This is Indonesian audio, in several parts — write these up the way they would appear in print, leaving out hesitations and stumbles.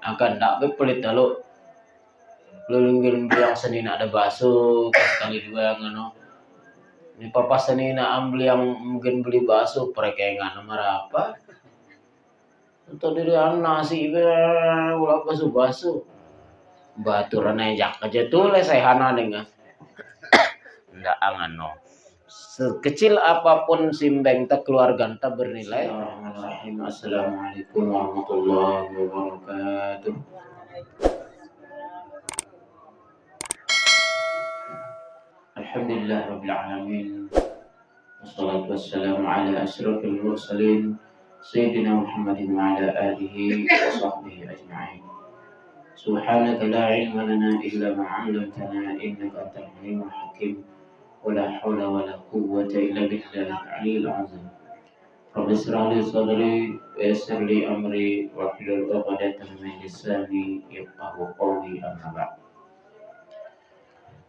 akan tak bepelit lalu lulunggin bilang seni nak ada bakso kali dua ngono. Ini papa seni nak ambil yang mungkin beli bakso perekengan nomor apa? Untuk diri anak sih ulah bakso baturan aja tuh saya hana dengan ndak angan no. Sekecil apapun simbeng tak keluarga tak bernilai. Assalamualaikum warahmatullahi wabarakatuh. Alhamdulillah rabbil alamin. Wassalatu wassalamu ala asyrafil mursalin sayyidina Muhammadin wa ala alihi wa sahbihi ajma'in. Subhanaka la ilma lana illa ma 'allamtana innaka antal alimul hakim. ولا حول ولا قوة إلا بالله العلي العظيم. رب اشرح لي صدري ويسر لي أمري واحلل عقدة من لساني يفقهوا قولي أما بعد.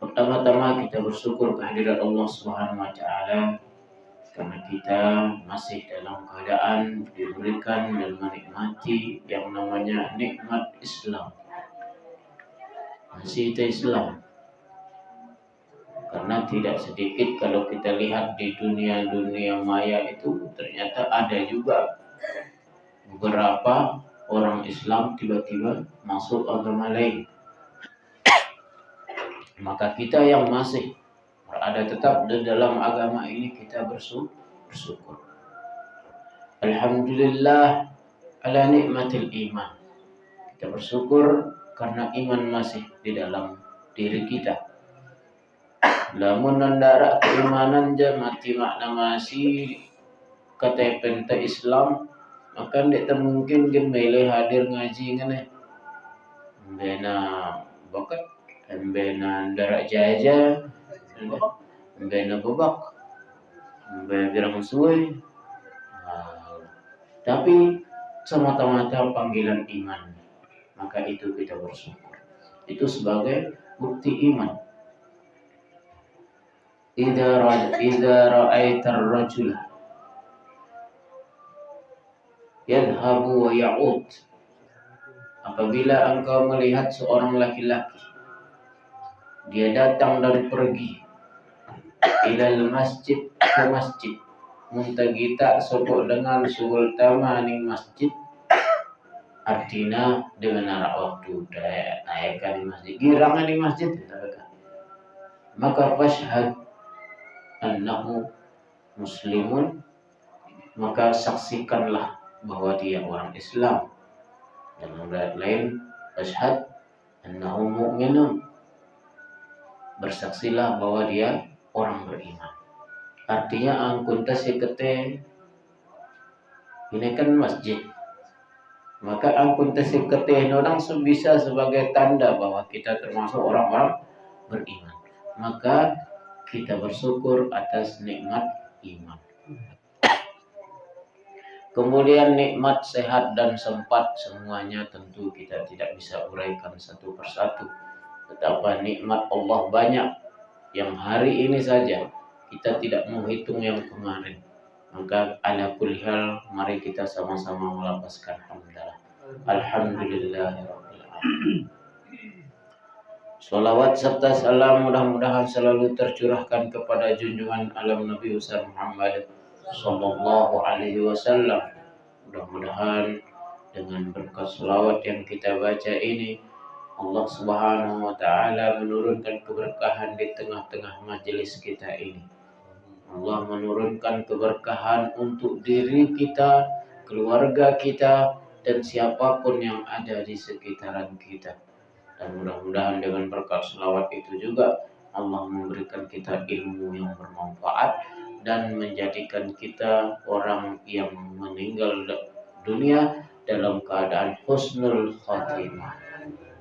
Pertama-tama kita bersyukur kehadirat Allah Subhanahu wa taala karena kita masih dalam keadaan diberikan dan menikmati yang namanya nikmat Islam. Masih itu Islam. Karena tidak sedikit kalau kita lihat di dunia maya itu ternyata ada juga beberapa orang Islam tiba-tiba masuk agama lain. Maka kita yang masih berada tetap di dalam agama ini kita bersyukur. Alhamdulillah ala nikmatil iman. Kita bersyukur karena iman masih di dalam diri kita. Lamun nandara keimanan je mati makna masih kata penta Islam maka tidak mungkin gemele hadir ngaji ngene bena bakat bena ndara jaja bena bobak bena birang suwe tapi semata-mata panggilan iman maka itu kita bersyukur itu sebagai bukti iman. Idza ra'aitar rajula yadhhabu wa ya'ud. Apabila engkau melihat seorang laki-laki dia datang dan pergi ilal masjid ke masjid muntagita sopok dengan suhul tamani masjid artinya dengan arah waktu naikkan di masjid girangan di masjid maka fashhad annahu muslimun maka saksikanlah bahwa dia orang Islam dan ayat lain ashhad annahu mu'minun bersaksilah bahwa dia orang beriman artinya angkun tasikete ini kan masjid maka angkun tasikete orang bisa sebagai tanda bahwa kita termasuk orang-orang beriman maka kita bersyukur atas nikmat iman. Kemudian nikmat sehat dan sempat semuanya tentu kita tidak bisa uraikan satu persatu. Betapa nikmat Allah banyak yang hari ini saja kita tidak menghitung yang kemarin. Maka ala kulli hal mari kita sama-sama melapaskan hamdalah. Alhamdulillahirabbil alamin. Salawat serta salam mudah-mudahan selalu tercurahkan kepada junjungan alam Nabi besar Muhammad sallallahu alaihi wasallam. Mudah-mudahan dengan berkat salawat yang kita baca ini Allah Subhanahu wa taala menurunkan keberkahan di tengah-tengah majelis kita ini. Allah menurunkan keberkahan untuk diri kita, keluarga kita dan siapapun yang ada di sekitaran kita. Dan mudah-mudahan dengan berkat selawat itu juga Allah memberikan kita ilmu yang bermanfaat dan menjadikan kita orang yang meninggal dunia dalam keadaan husnul khatimah.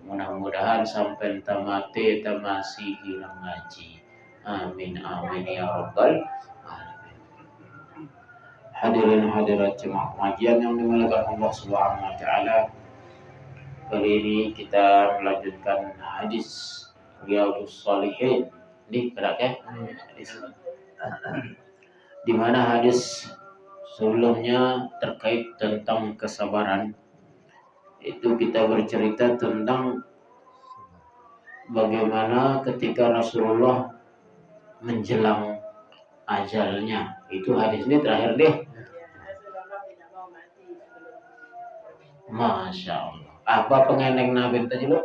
Mudah-mudahan sampai tamate tamasi hilang ngaji. Amin amin ya rabbal alamin. Hadirin hadirat jemaah pengajian yang dimuliakan Allah Subhanahu wa taala. Kali ini kita melanjutkan hadis Riyadhus Shalihin di di mana hadis sebelumnya terkait tentang kesabaran Itu kita bercerita tentang bagaimana ketika Rasulullah menjelang ajalnya. Itu hadis ini terakhir deh. Masya Allah. Apa pengeneng Nabi tadi lo?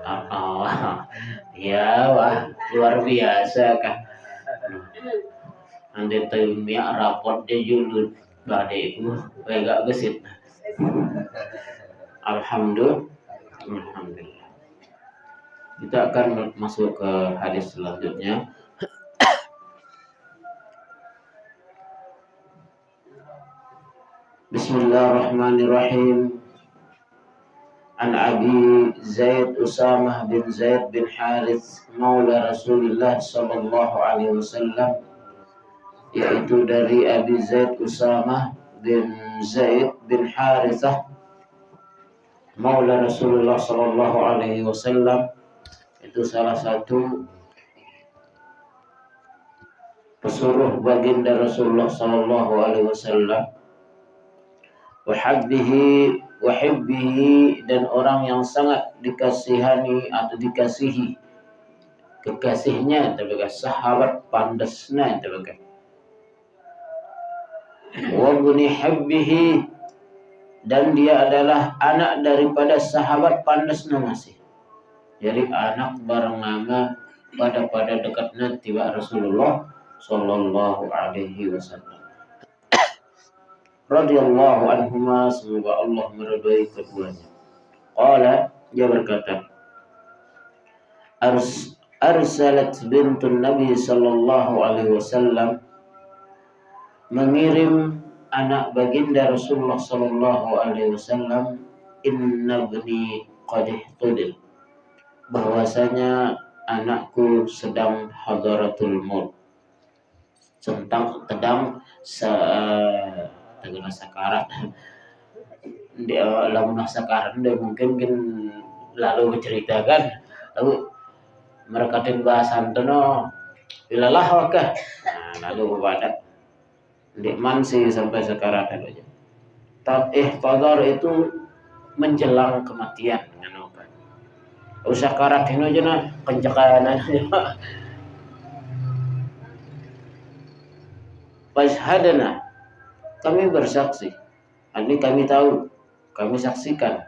Oh, ya wah luar biasa kah. Ande tayumnya rapot dia julud badai itu agak gesit. Alhamdulillah. Kita akan masuk ke hadis selanjutnya. Bismillahirrahmanirrahim. An Abi Zaid Usamah bin Zaid bin Harith maula Rasulullah sallallahu alaihi wasallam, yaitu dari Abi Zaid Usamah bin Zaid bin Harithah maula Rasulullah sallallahu alaihi wasallam. Itu salah satu pesuruh baginda Rasulullah sallallahu alaihi wasallam. Wahibbihi, dan orang yang sangat dikasihani atau dikasihi, kekasihnya sebagai sahabat pandasnya sebagai wabni hibbihi, dan dia adalah anak daripada sahabat pandasnya masih. Jadi anak bareng nama pada dekat nanti Rasulullah sallallahu alaihi wasallam. Radhiyallahu anhuma, semoga Allah meridai keduanya. Qala, dia berkata, arsalat bintun Nabi sallallahu alaihi wasallam, mengirim anak baginda Rasulullah sallallahu alaihi wasallam, inna ibni qad ihtudil, bahwasanya anakku sedang hadaratul maut, sedang dengan sakarat. Dia lamun sakarat dia mungkin lalu menceritakan lalu merekatin bahasan tono ilalah wakah. Lalu kepada dikman sih sampai sakarat aja. Ihtadar itu menjelang kematian dengan apa? Sakarat ini aja nah kencakanan aja. Fashhadana, kami bersaksi, ini kami tahu, kami saksikan.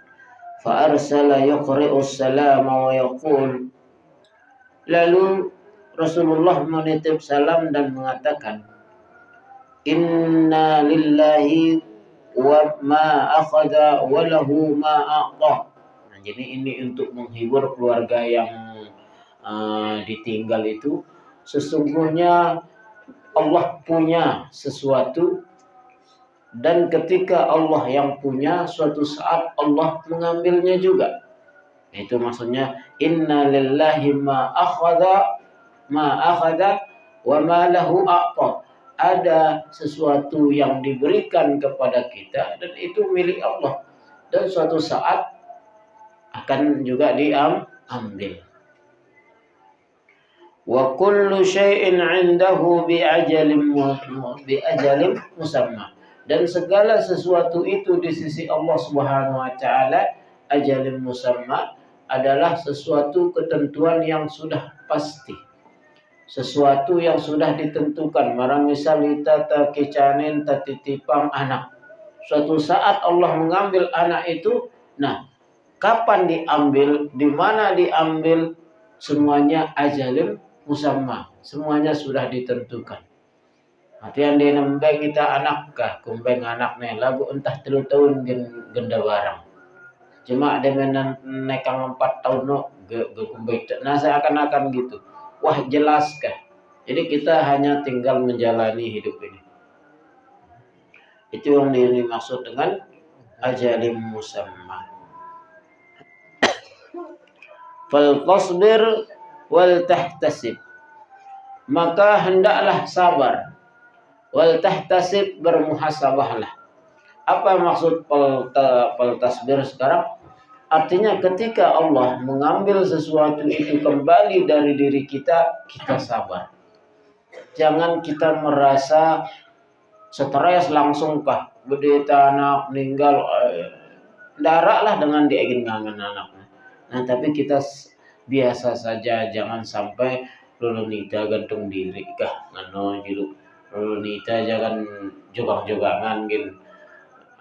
Fa arsala yaqra'us salama wa yaqul, lalu Rasulullah menitip salam dan mengatakan, inna lillahi wa ma akhadha wa lahu ma a'ta. Nah, jadi ini untuk menghibur keluarga yang ditinggal itu, sesungguhnya Allah punya sesuatu, dan ketika Allah yang punya, suatu saat Allah mengambilnya juga. Itu maksudnya inna lillahi ma akhadha wa ma lahu a'ta. Ada sesuatu yang diberikan kepada kita dan itu milik Allah, dan suatu saat akan juga diambil. Wa kullu syai'in 'indahu bi ajalin musamma, dan segala sesuatu itu di sisi Allah Subhanahu wa taala, ajalin musamma, adalah sesuatu ketentuan yang sudah pasti, sesuatu yang sudah ditentukan. Marang misal kita kecanen tatitipang anak, suatu saat Allah mengambil anak itu. Nah, kapan diambil, di mana diambil, semuanya ajalin musamma, semuanya sudah ditentukan. Artian dia nembeng kita anak kah, kumbeng anaknya lagu entah 3 tahun genda barang. Cuma ada nekang 4 tahun no kumbeng. Nah, seakan-akan gitu. Wah, jelas kah? Jadi kita hanya tinggal menjalani hidup ini. Itu yang dimaksud dengan ajalim musamma. Fal tasbir wal tahtasib, maka hendaklah sabar, wal tahtasib, bermuhasabahlah. Apa maksud pal tasbir sekarang? Artinya ketika Allah mengambil sesuatu itu kembali dari diri kita, kita sabar. Jangan kita merasa stres langsung kah bedeta anak meninggal, daraklah dengan diegin ngangen anaknya. Nah tapi kita biasa saja, jangan sampai lulunita gantung diri kah ngano jilu, lulunita jangan jogang-jogangan gin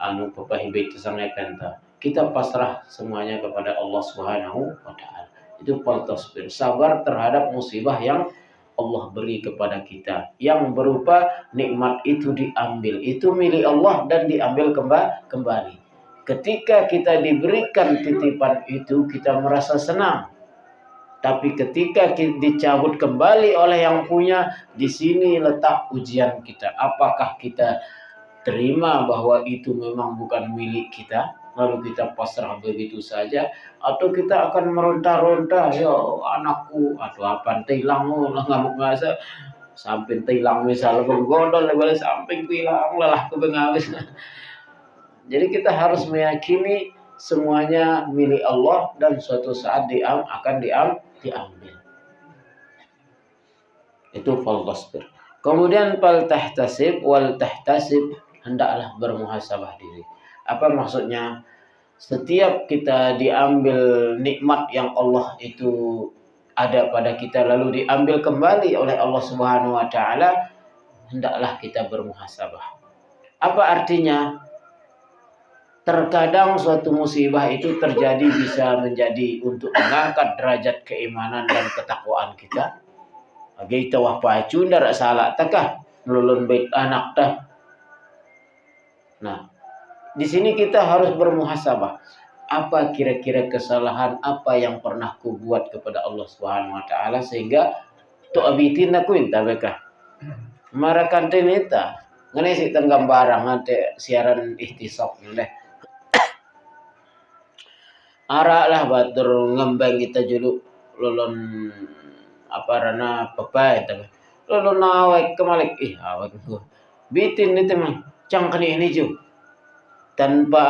anu pepahibe itu sangat penta. Kita pasrah semuanya kepada Allah Subhanahu wa taala. Itu paltasbir, sabar terhadap musibah yang Allah beri kepada kita, yang berupa nikmat itu diambil, itu milik Allah dan diambil kembali. Ketika kita diberikan titipan itu, kita merasa senang. Tapi ketika dicabut kembali oleh yang punya, di sini letak ujian kita. Apakah kita terima bahwa itu memang bukan milik kita, lalu kita pasrah begitu saja, atau kita akan meronta-ronta, ya anakku, atau apa tilang lah ngamuk ngasa sampai tilang misalnya gondol level sampai tilang lelah kebengawis. Jadi kita harus meyakini semuanya milik Allah dan suatu saat akan diambil. Itu fal tasbir. Kemudian fal tahtasib wal tahtasib, hendaklah bermuhasabah diri. Apa maksudnya? Setiap kita diambil nikmat yang Allah itu ada pada kita lalu diambil kembali oleh Allah Subhanahu wa taala, hendaklah kita bermuhasabah. Apa artinya? Terkadang suatu musibah itu terjadi bisa menjadi untuk mengangkat derajat keimanan dan ketakwaan kita. Bagi tawah pacu ndak salah takah nulun bait anak dah. Nah, di sini kita harus bermuhasabah. Apa kira-kira kesalahan apa yang pernah ku buat kepada Allah Subhanahu wa taala sehingga tu abitin aku inta beka. Marakan tenita. Ngene sik tenggam barang ante siaran ihtisab leh. Arak lah batur ngembang kita julu lolon apa rana papai tapi lolon awek kemalik awek gua bitin itu mah cangkani ini ju tanpa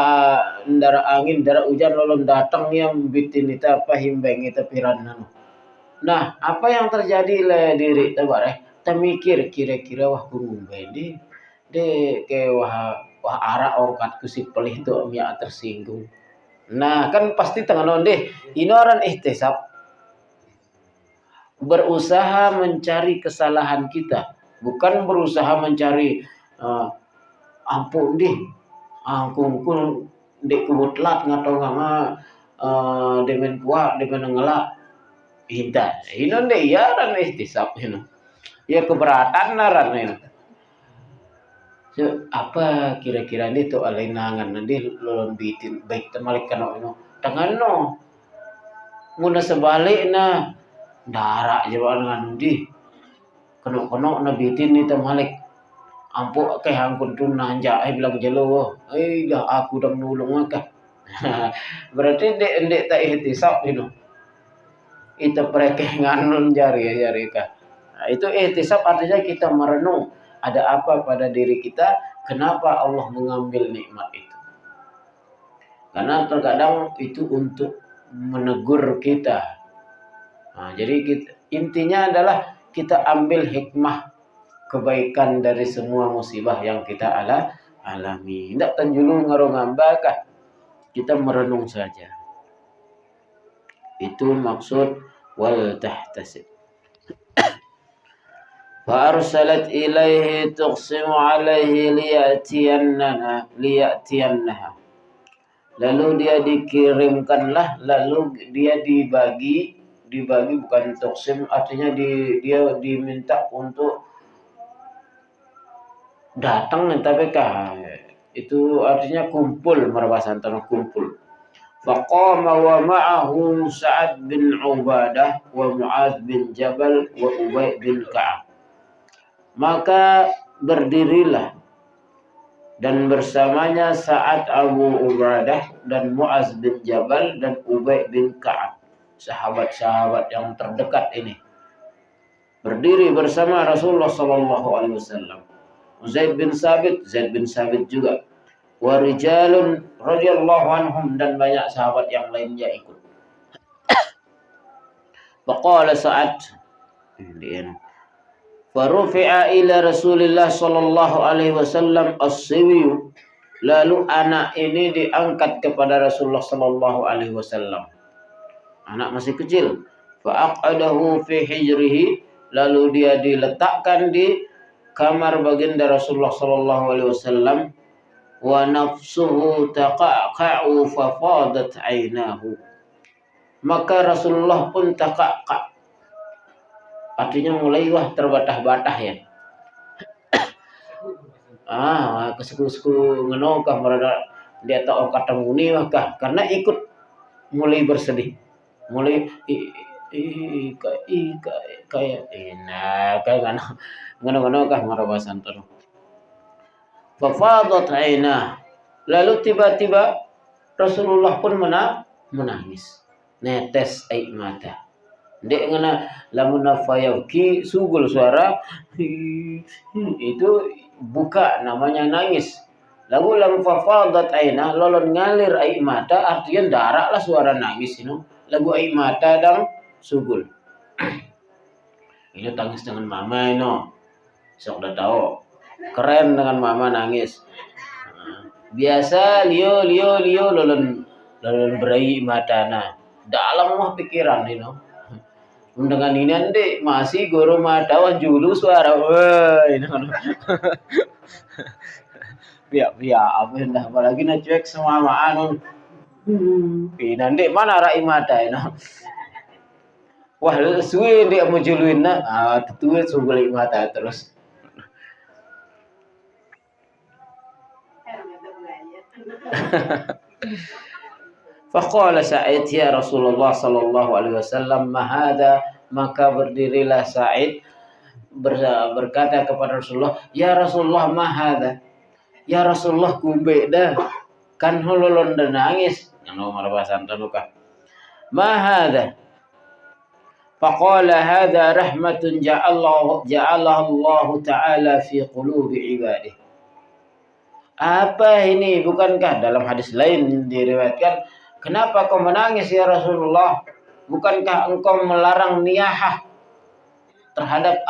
ndara angin ndara hujan lolon datang yang bitin itu apa himbeng itu piranan. Nah apa yang terjadi le diri tabare mikir kira-kira wah kurumbe de ke wah arak orkat kusip pelih tu amya tersinggung. Nah kan pasti tengah nonde inoran ihtisab, berusaha mencari kesalahan kita, bukan berusaha mencari ampun deh angkung dek kebutlat ngatau ngama demen kuat demen ngelak hinta inon deh ya ran ihtisab ino ya keberatan naran ino. So, apa kira-kira ini tuh alinangan nanti lolon bitin baik temalik kano ino tangan no muna sebalik na darak jawa dengan di kano na bitin ni temalik ampo kay hangkun tun nanja bilang jelo dah aku dah nulung ka. Berarti dek tak ihtisab ino itu pereke nganun jari ka. Nah, itu ihtisab artinya kita merenung ada apa pada diri kita, kenapa Allah mengambil nikmat itu. Karena terkadang itu untuk menegur kita. Nah, jadi intinya adalah kita ambil hikmah kebaikan dari semua musibah yang kita alami. Tidak tanjulu ngarongambakah. Kita merenung saja. Itu maksud wal tahtasib. فأرسلت إليه تقسم عليه ليأتينها. Lalu dia dikirimkanlah, lalu dia dibagi bukan tuksim, artinya dia diminta untuk datang tapi itu artinya kumpul, merbahasan tanah kumpul. Faqama wa ma'ahu Sa'ad bin Ubadah wa Mu'adz bin Jabal wa Ubay bin Ka'ab. Maka berdirilah dan bersamanya Sa'ad Abu Ubadah dan Mu'adz bin Jabal dan Ubay bin Ka'ab, sahabat-sahabat yang terdekat ini, berdiri bersama Rasulullah sallallahu alaihi wasallam. Zaid bin Sabit juga, wa rijalun radhiyallahu anhum, dan banyak sahabat yang lainnya ikut. Faqala Sa'ad, Farufi'a ila Rasulillah sallallahu alaihi wasallam as-siwiyu. Lalu anak ini diangkat kepada Rasulullah sallallahu alaihi wasallam. Anak masih kecil. Fa'aqadahu fi hijrihi. Lalu dia diletakkan di kamar baginda Rasulullah sallallahu alaihi wasallam. Wa nafsuhu taqa'qa'u fafadat 'ainahu. Maka Rasulullah pun taqa'qa'. Artinya mulai terbatah-batah ya. Kesuku-suku ngeno kah merada dia tak kata muni kah karena ikut mulai bersedih. Mulai kayak ngono kah marabasan terus. Fafadat aina. Lalu tiba-tiba Rasulullah pun menangis. Netes air mata. Dek ngana lamun fayauki sugul suara itu buka namanya nangis. Lalu lam fafadat aina lolon ngalir air mata artinya darah lah suara nangis ini. Lagu air mata dan sugul. Ini tangis dengan mama ini. Sok dah tahu. Keren dengan mama nangis. Biasa lio lolon berai mata na. Dalam mah pikiran ini. Dengan ini nanti masih guru mata julu suara. Wah, ini kan. Biar apa hendak apalagi nak cuek sama anu. Nanti mana rai mata ini. Wah, suwe dia mau juluin na. Tutup sugul mata terus. Faqala Sa'id ya Rasulullah sallallahu alaihi wasallam ma hadza, maka berdirilah Sa'id berkata kepada Rasulullah, ya Rasulullah ma hadza, ya Rasulullah kumbe dah kan hololon dan nangis ngono marabasan tanuka ma hadza. Faqala hadza rahmatun ja'alahu Allah ta'ala fi qulubi ibadihi. Apa ini? Bukankah dalam hadis lain diriwayatkan, kenapa kau menangis ya Rasulullah? Bukankah engkau melarang niyahah terhadap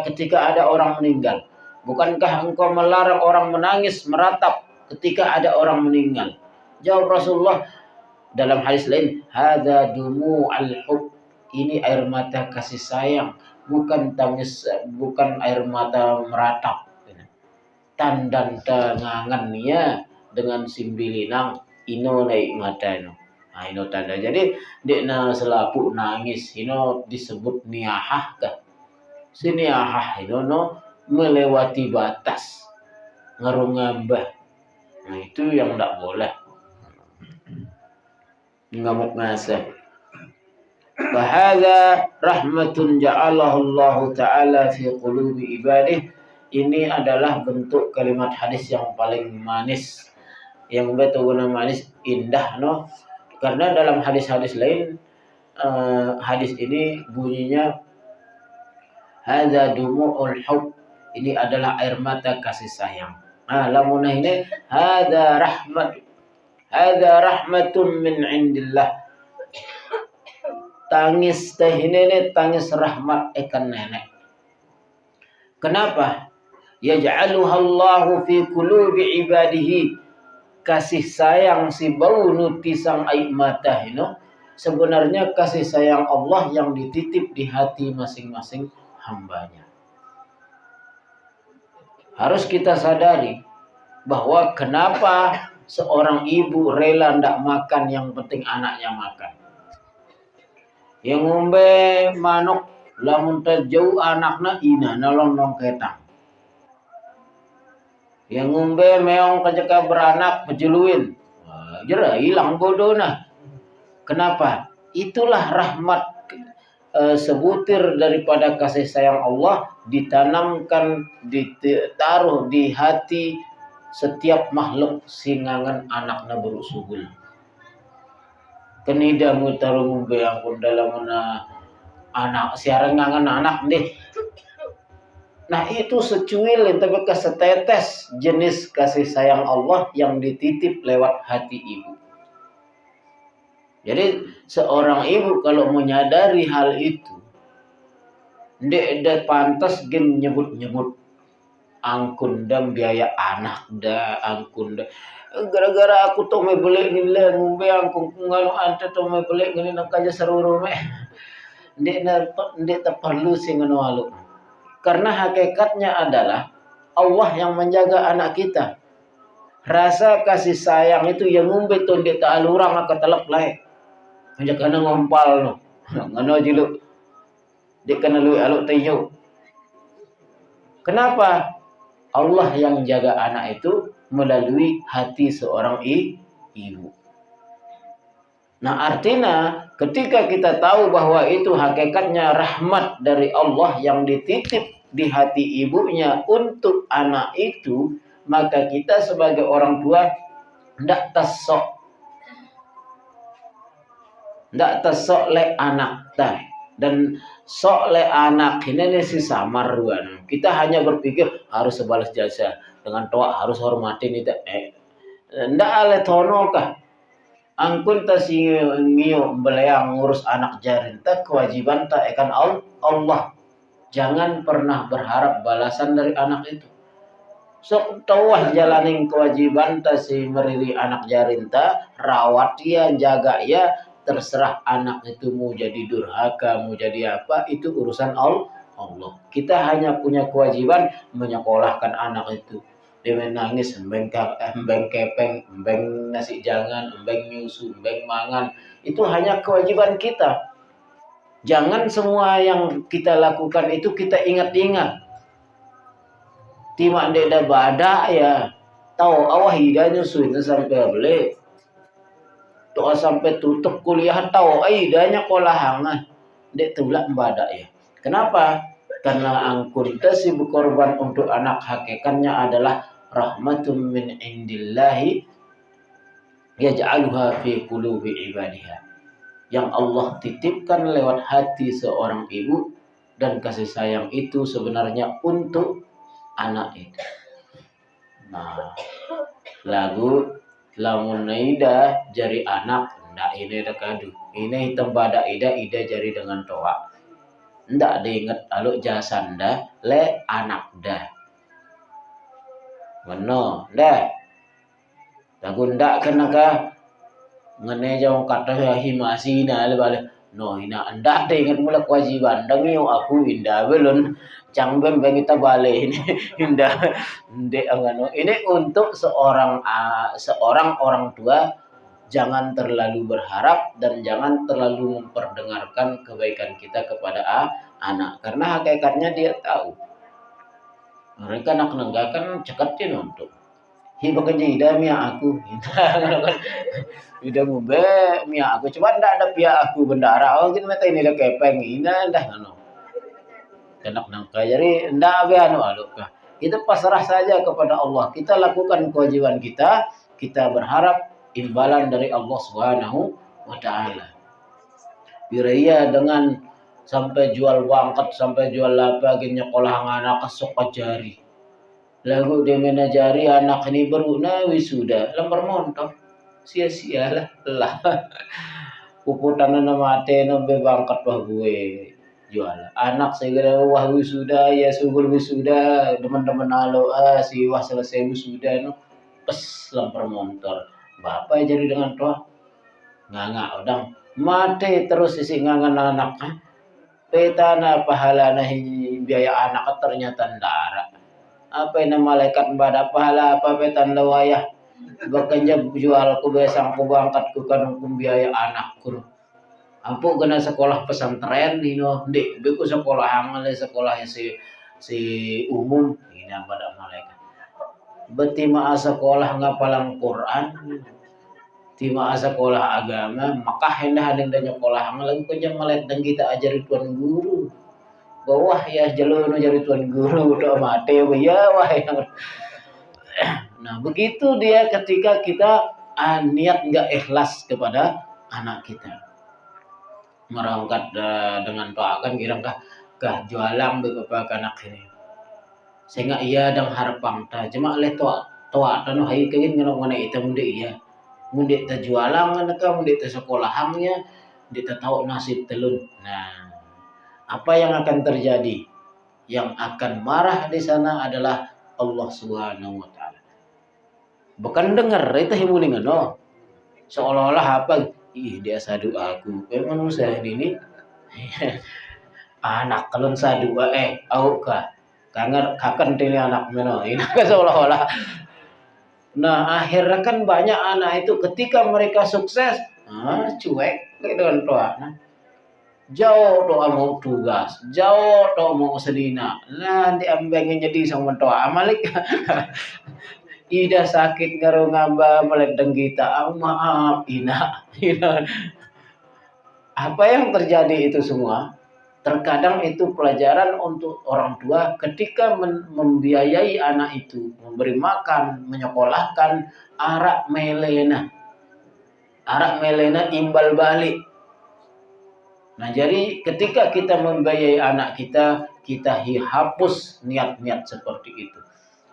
ketika ada orang meninggal? Bukankah engkau melarang orang menangis meratap ketika ada orang meninggal? Jawab Rasulullah dalam hadis lain, hadza dumu'al hub. Ini air mata kasih sayang, bukan tangis, bukan air mata meratap. Tandan tengangannya dengan simbilinang ino naik mata ino. Ino tanda. Jadi dekna selaku nangis ino disebut niyahah kah? Si niyahah ino no melewati batas ngerungambah. Nah itu yang tidak boleh. Ngamuk ngasa. Bahada rahmatun ja'alahu Allah Ta'ala fi qulubi ibadih. Ini adalah bentuk kalimat hadis yang paling manis, yang betul guna manis, indah no. Karena dalam hadis-hadis lain hadis ini bunyinya hadza dumu'ul hub. Ini adalah air mata kasih sayang. Lamunah ini hadza rahmatun min indillah. Tangis teh ini tangis rahmat ikan nenek. Kenapa? Yaj'aluhallahu fi qulubi ibadihi. Kasih sayang si bau nutisang air mata ini sebenarnya kasih sayang Allah yang dititip di hati masing-masing hambanya. Harus kita sadari bahwa kenapa seorang ibu rela ndak makan, yang penting anaknya makan. Yang ngombe manuk lamun jauh anakna ina nolong ketang. Yang ngombe meong kejeka beranak pejuluin. Jera hilang bodona. Kenapa? Itulah rahmat sebutir daripada kasih sayang Allah ditanamkan, ditaruh di hati setiap makhluk singangan anakna berusugul. Kenida mutaru ngombe angkun dalam anak siaran ngangan anak deh. Nah itu secuil tapi setetes jenis kasih sayang Allah yang dititip lewat hati ibu. Jadi seorang ibu kalau menyadari hal itu, Ndek da pantas gen nyebut-nyebut angkun dan biaya anak dah angkun dah. Gara-gara aku tuh me beli ngile ngumbe angkun ngalo ante tuh me beli ngile nak aja seruru me. Ndek tak perlu sih ngono alu. Karena hakikatnya adalah Allah yang menjaga anak kita. Rasa kasih sayang itu yang ngumbe tuh ndek tak alurang nak telep lae. Hanya kana ngompal no. Ngono jilu. Dek kana lu aluk tayo. Kenapa? Allah yang jaga anak itu melalui hati seorang ibu. Nah, artinya ketika kita tahu bahwa itu hakikatnya rahmat dari Allah yang dititip di hati ibunya untuk anak itu, maka kita sebagai orang tua ndak tasok le anak ta. Dan sok le anak ini si samar ruan. Kita hanya berpikir harus sebalas jasa dengan toa harus hormatin itu. Ndak ale tono kah? Angkun ta si ngio beleang ngurus anak jarin ta kewajiban ta akan Allah. Jangan pernah berharap balasan dari anak itu. Sok tawah jalanin kewajiban ta si meriri anak jarin ta, rawat dia, jaga ya. Terserah anak itu mau jadi durhaka, mau jadi apa, itu urusan Allah. Kita hanya punya kewajiban menyekolahkan anak itu. Dia menangis, embeng kepeng, embeng nasi jangan, embeng nyusu, embeng mangan. Itu hanya kewajiban kita. Jangan semua yang kita lakukan itu kita ingat-ingat. Timak dek dah badak ya. Tahu awah hidahnya sudah sampai beli. Doa sampai tutup kuliah tahu idahnya kolahangan dek tulak badak ya. Kenapa? Karena angkun si berkorban untuk anak hakikatnya adalah rahmatun min indillahi yaj'aluha fi qulubi ibadiha. Yang Allah titipkan lewat hati seorang ibu dan kasih sayang itu sebenarnya untuk anak itu. Nah, lagu lamun ida jari anak ndak ini dah kadu ini hitam badak ida jari dengan toa ndak diingat aluk jasan dah le anak dah meno dah lagu ndak kena ka ngene jauh kata himasi na le bale no ina ndak diingat mula kewajiban dangiu aku indah belum cangben bang kita balik ini indah ndek angano ini untuk seorang orang tua jangan terlalu berharap dan jangan terlalu memperdengarkan kebaikan kita kepada anak karena hakikatnya dia tahu mereka nak nengakan cekatin untuk hibakan jida mia aku udah ngube mia aku coba ndak ada pihak aku bendara oh gitu mata ini dah kepeng ina dah ngono kenak nangka jadi ndak anu alukah kita pasrah saja kepada Allah kita lakukan kewajiban kita berharap imbalan dari Allah Subhanahu wa taala biraya dengan sampai jual bangkat sampai jual apa gini nyekolah anak sok jari lagu dia menajari anak ini baru wisuda lembar montok sia-sia lah puputan nama ate nabe bangkat wah gue jual anak segera wah wisuda ya subur wisuda teman-teman alo si wah selesai wisuda no pes lempar motor bapak jadi dengan toh nganga udang mati terus isi ngangan anak petana pahalana biaya anak ternyata ndara apa ini malaikat pada pahala apa petan lawayah bekerja jual ku besang ku bangkat ku kan biaya anakku ampu kena sekolah pesantren dino dek beku sekolah hangal sekolah si umum ini pada malaikat betima sekolah ngapalang Quran tima sekolah agama maka hendak ada nyekolah hangal lagi kerja malaikat dan kita ajari tuan guru bawah ya jalur jari tuan guru udah mati ya wah nah begitu dia ketika kita niat nggak ikhlas kepada anak kita merangkat dengan doakan kirangkah jualan beberapa anak ini sehingga ia dan harapan ta cuma oleh toa tanu hai kengin ngono ngene itu munde iya munde ta jualan ka munde ta sekolahannya dia tahu nasib telun nah Apa yang akan terjadi? Yang akan marah di sana adalah Allah Subhanahu wa taala. Bukan dengar itu himulingan no. Seolah-olah apa? Ih, dia sadu aku. Manusia ini anak kalon sadu au ka. Kakan tini anak meno. Ini seolah-olah. Nah, akhirnya kan banyak anak itu ketika mereka sukses, cuek dengan doa. Nah, jauh doa mau tugas, jauh doa mau sedina. Nah, diambengin jadi sama doa amalik. Ida sakit ngaruh ngamba meledeng kita. Maaf, ina. Apa yang terjadi itu semua? Terkadang itu pelajaran untuk orang tua ketika membiayai anak itu, memberi makan, menyekolahkan, arak melena imbal balik. Nah, jadi ketika kita membiayai anak kita, kita hapus niat-niat seperti itu.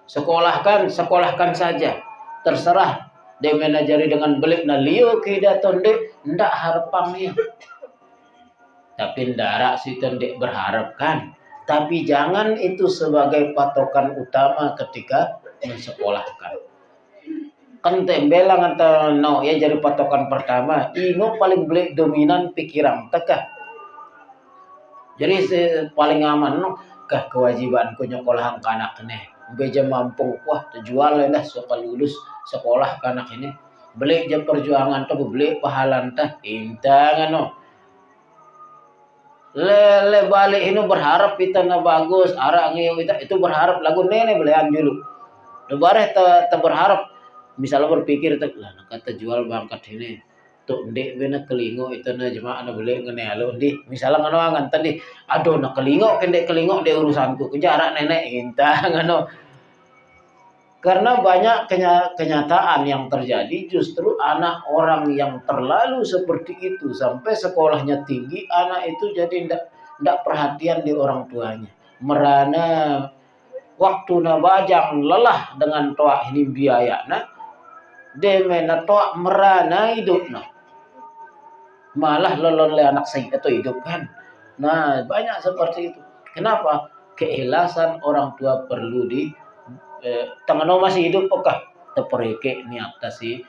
Sekolahkan saja. Terserah dia menajari dengan belik na liu kita tonde ndak harapannya. Tapi ndarak si tendek berharap kan. Tapi jangan itu sebagai patokan utama ketika mensekolahkan. Kan tembelang atau no ya jadi patokan pertama. Ino paling belik dominan pikiran teka. Jadi paling aman no kah kewajibanku nyekolahan ke anak ini. Beja mampu wah terjual lah soal lulus sekolah ke anak ini. Belik jam perjuangan tuh belik pahala entah intangan no. Lele balik ini berharap kita na bagus arah kita itu berharap lagu nenek belian dulu lebareh tak berharap misalnya berpikir lah kata jual bangkat ini tuh ndek bena kelingo itu na jemaah na beli ngene alo di misalnya ngono angan tadi aduh na kelingo kendek kelingo de urusanku kejarak nenek inta ngono. Karena banyak kenyataan yang terjadi justru anak orang yang terlalu seperti itu sampai sekolahnya tinggi anak itu jadi ndak perhatian di orang tuanya. Merana waktu na bajang lelah dengan toa ini biaya na demena toa merana hidup na. Malah lelon le anak saya itu hidup kan. Nah, banyak seperti itu. Kenapa? Keikhlasan orang tua perlu tangano masih hidup apakah teperike ni atas si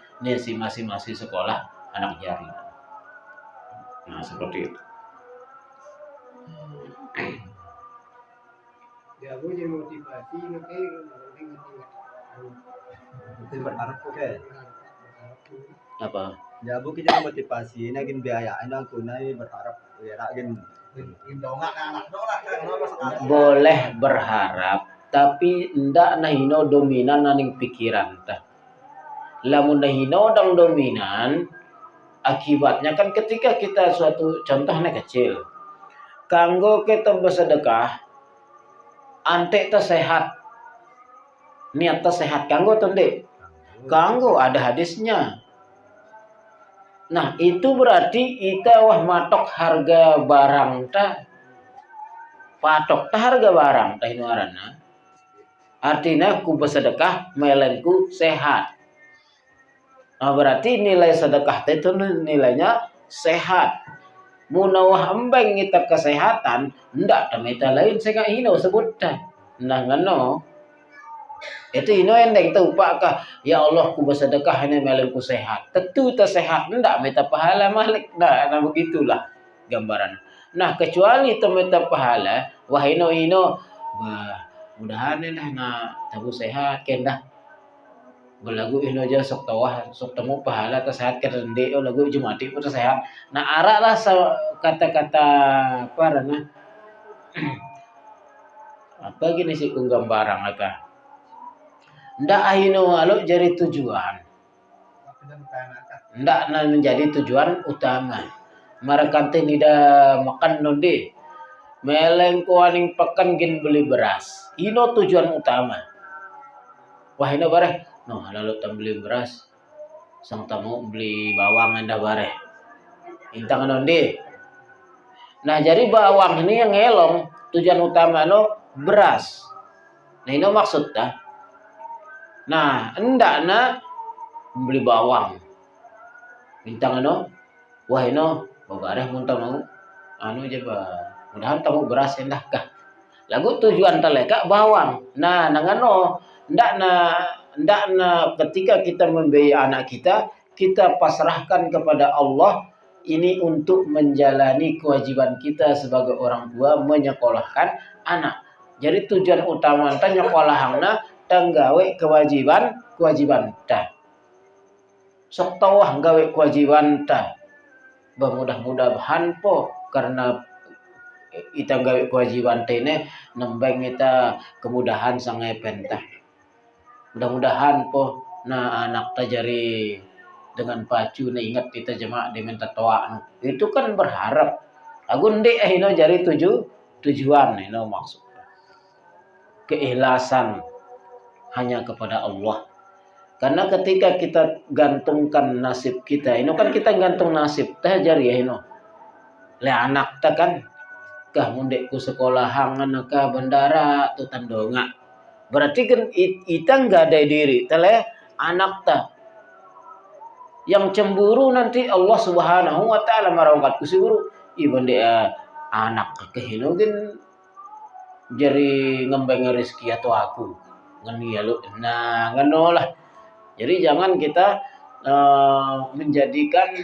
masih sekolah anak jari. Nah seperti itu. Ya boleh motivasi nanti berharap oke. Apa? Ya bu kita motivasi nagin biaya aku nai berharap ya nagin boleh berharap tapi ndak nahino dominan naning pikiran tah. Lamun nahino dang dominan akibatnya kan ketika kita suatu contohnya kecil. Kanggo kita bersedekah ante teh sehat. Niat teh sehat kanggo tende. Kanggo ada hadisnya. Nah, itu berarti kita wah matok harga barang tah. Patok tah harga barang tah inu aranna. Artinya ku bersedekah melenku sehat. Nah, berarti nilai sedekah itu nilainya sehat. Munawah embeng kita kesehatan, ndak temeta lain saya hino sebut dah. Nah ngano. Itu hino endeng tu pakah ya Allah ku bersedekah ini melenku sehat. Tentu sehat ndak meta pahala malik. Nah begitulah gambaran. Nah kecuali temeta pahala, wah hino mudahan dah na tabu sehat kendah belagu ino aja sok tawah sok temu pahala ta sehat kerende lagu jumati pun sehat nah arak lah kata-kata apa rana apa gini sih kunggam barang apa ndak ahino alo jadi tujuan ndak menjadi tujuan utama marakante nida makan nonde meleng kuaning pekan gin beli beras ino tujuan utama wah ino bareh no lalu beli beras sang tamu beli bawang anda bareh intang nonde nah jadi bawang ini yang ngelong tujuan utama no beras nah ini maksud dah nah endak na beli bawang intang wah ino babareh muntah mau anu aja mudahan tamu beras endah kah. Lagu tujuan taleka bawang. Nah, nangano ndak na ketika kita membiayai anak kita pasrahkan kepada Allah ini untuk menjalani kewajiban kita sebagai orang tua menyekolahkan anak. Jadi tujuan utama tanya nyekolahangna tanggawe kewajiban ta. Sok tawah gawe kewajiban ta. Mudah-mudahan po karena kita gawe kewajiban tene nembeng kita kemudahan sangai pentah. Mudah-mudahan po na anak ta jari dengan pacu na ingat kita jemaah di minta toa. Itu kan berharap. Agun dek ino jari tujuan ino maksud. Keikhlasan hanya kepada Allah. Karena ketika kita gantungkan nasib kita, ini kan kita gantung nasib teh jari ya ino. Le anak ta kan kah mundekku sekolahan kah bandara tu tandonga. Berarti kan kita enggak ada diri, tele anak ta. Yang cemburu nanti Allah Subhanahu wa taala marangkat kusuru ibon dia anak kehinugin jari ngembeng rezeki atau aku ngeni ya lu. Nah, ngenolah. Jadi jangan kita menjadikan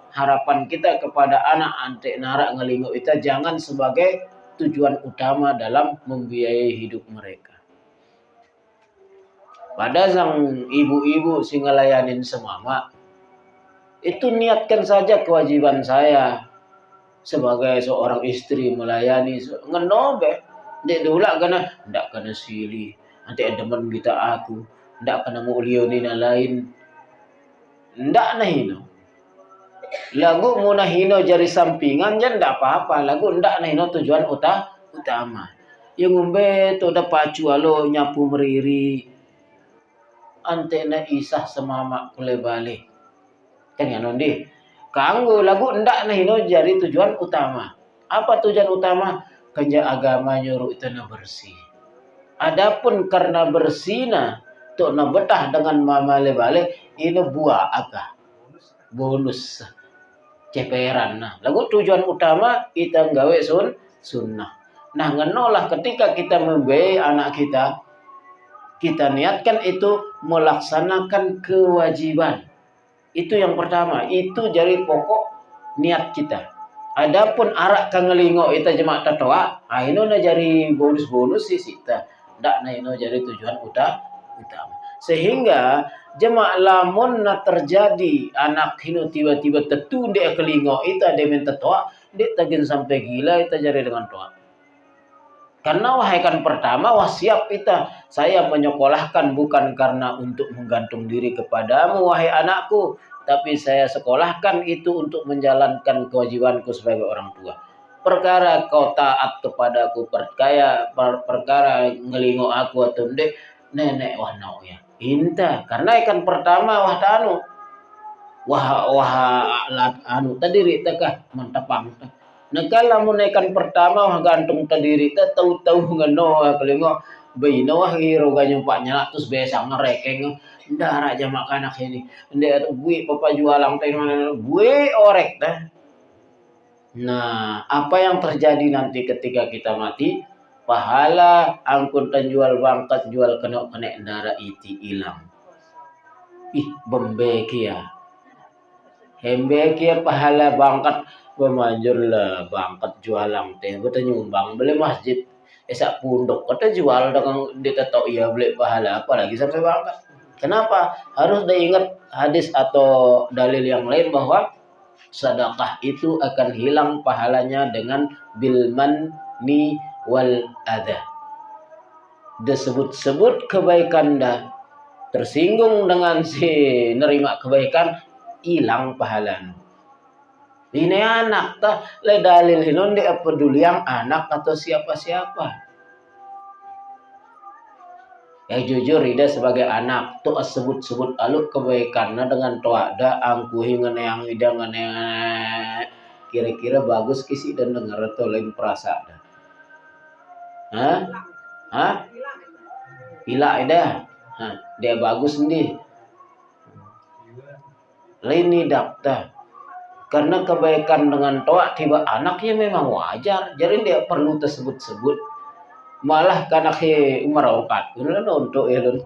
harapan kita kepada anak antek narak ngelingo itu jangan sebagai tujuan utama dalam membiayai hidup mereka. Pada sang ibu-ibu sing ngelayanin semama itu niatkan saja kewajiban saya sebagai seorang istri melayani ngenobe dek dula kana ndak kana silih nanti demen kita aku ndak kana mulioni na lain ndak nahino lagu munahino jari sampingan jan ndak apa-apa lagu ndak nahino tujuan utama yang ngombe to da pacu alo nyapu meriri antena isah semama kule balik kan ya nondi kanggo lagu ndak nahino jari tujuan utama. Apa tujuan utama? Kanja agama nyuruh itu na bersih. Adapun karena bersihna tu na betah dengan mama lebale ini buah agak bonus ceperan. Nah, lagu tujuan utama kita gawe sunnah. Nah, ngenolah ketika kita membiayai anak kita niatkan itu melaksanakan kewajiban. Itu yang pertama, itu jadi pokok niat kita. Adapun arak kangelingo itu jemaah tatoa, ino na jadi bonus-bonus sih kita. Ndak na ino jadi tujuan utama. Sehingga jemaah lamun na terjadi anak hino tiba-tiba tetu ndek kelingo itu ada minta toa, ndek tagin sampai gila itu jadi dengan toa. Karena wahaikan pertama wasiat kita saya menyekolahkan bukan karena untuk menggantung diri kepadamu wahai anakku tapi saya sekolahkan itu untuk menjalankan kewajibanku sebagai orang tua. Perkara kau taat kepadaku perkara ngelingo aku atau ndek nenek wah nau ya. Inta karena ikan pertama wah tanu wah anu tadi takah mentapang. Nakala mo naikan pertama gantung tadiri ta tahu-tahu ngano kelingo baino wah hiro ganyo pak nyala terus besang ngerekeng ndara aja makan ini ndek gue papa jualang teh gue orek dah. Nah, apa yang terjadi nanti ketika kita mati? Pahala angkun jual bangkat jual kena ndara iti hilang. Ih, bembeki ya. Hembeki ya pahala bangkat pemanjur lah bangkat jualang teh betul nyumbang beli masjid esak pundok kata jual dengan dia tahu ya beli pahala apalagi sampai bangkat. Kenapa harus diingat hadis atau dalil yang lain bahwa sedekah itu akan hilang pahalanya dengan bilman ni wal adha. Disebut-sebut kebaikan dah tersinggung dengan si nerima kebaikan hilang pahalanya. Ini anak tak le dalil hinon dia peduli yang anak atau siapa-siapa. Yang jujur ida sebagai anak tuh sebut-sebut aluk kebaikannya dengan toada angkuhi ngeneang ida ngeneang kira-kira bagus kisi dan dengar atau lain perasa dah. Hah? Pila ida. Dia bagus nih. Lain ni dapta. Karena kebaikan dengan toa tiba anaknya memang wajar. Jadi dia perlu tersebut-sebut. Malah karena umar okat. Untuk ilun.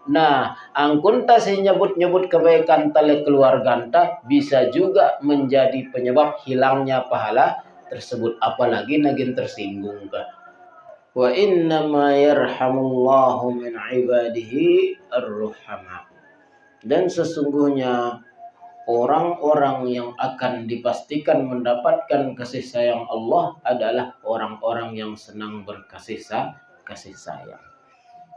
Nah, angkun ta si nyebut-nyebut kebaikan tali keluarga anta bisa juga menjadi penyebab hilangnya pahala tersebut, apalagi nagin tersinggung kan. Wa inna ma yarhamullahu min ibadihi ar-ruhama. Dan sesungguhnya orang-orang yang akan dipastikan mendapatkan kasih sayang Allah adalah orang-orang yang senang berkasih sayang.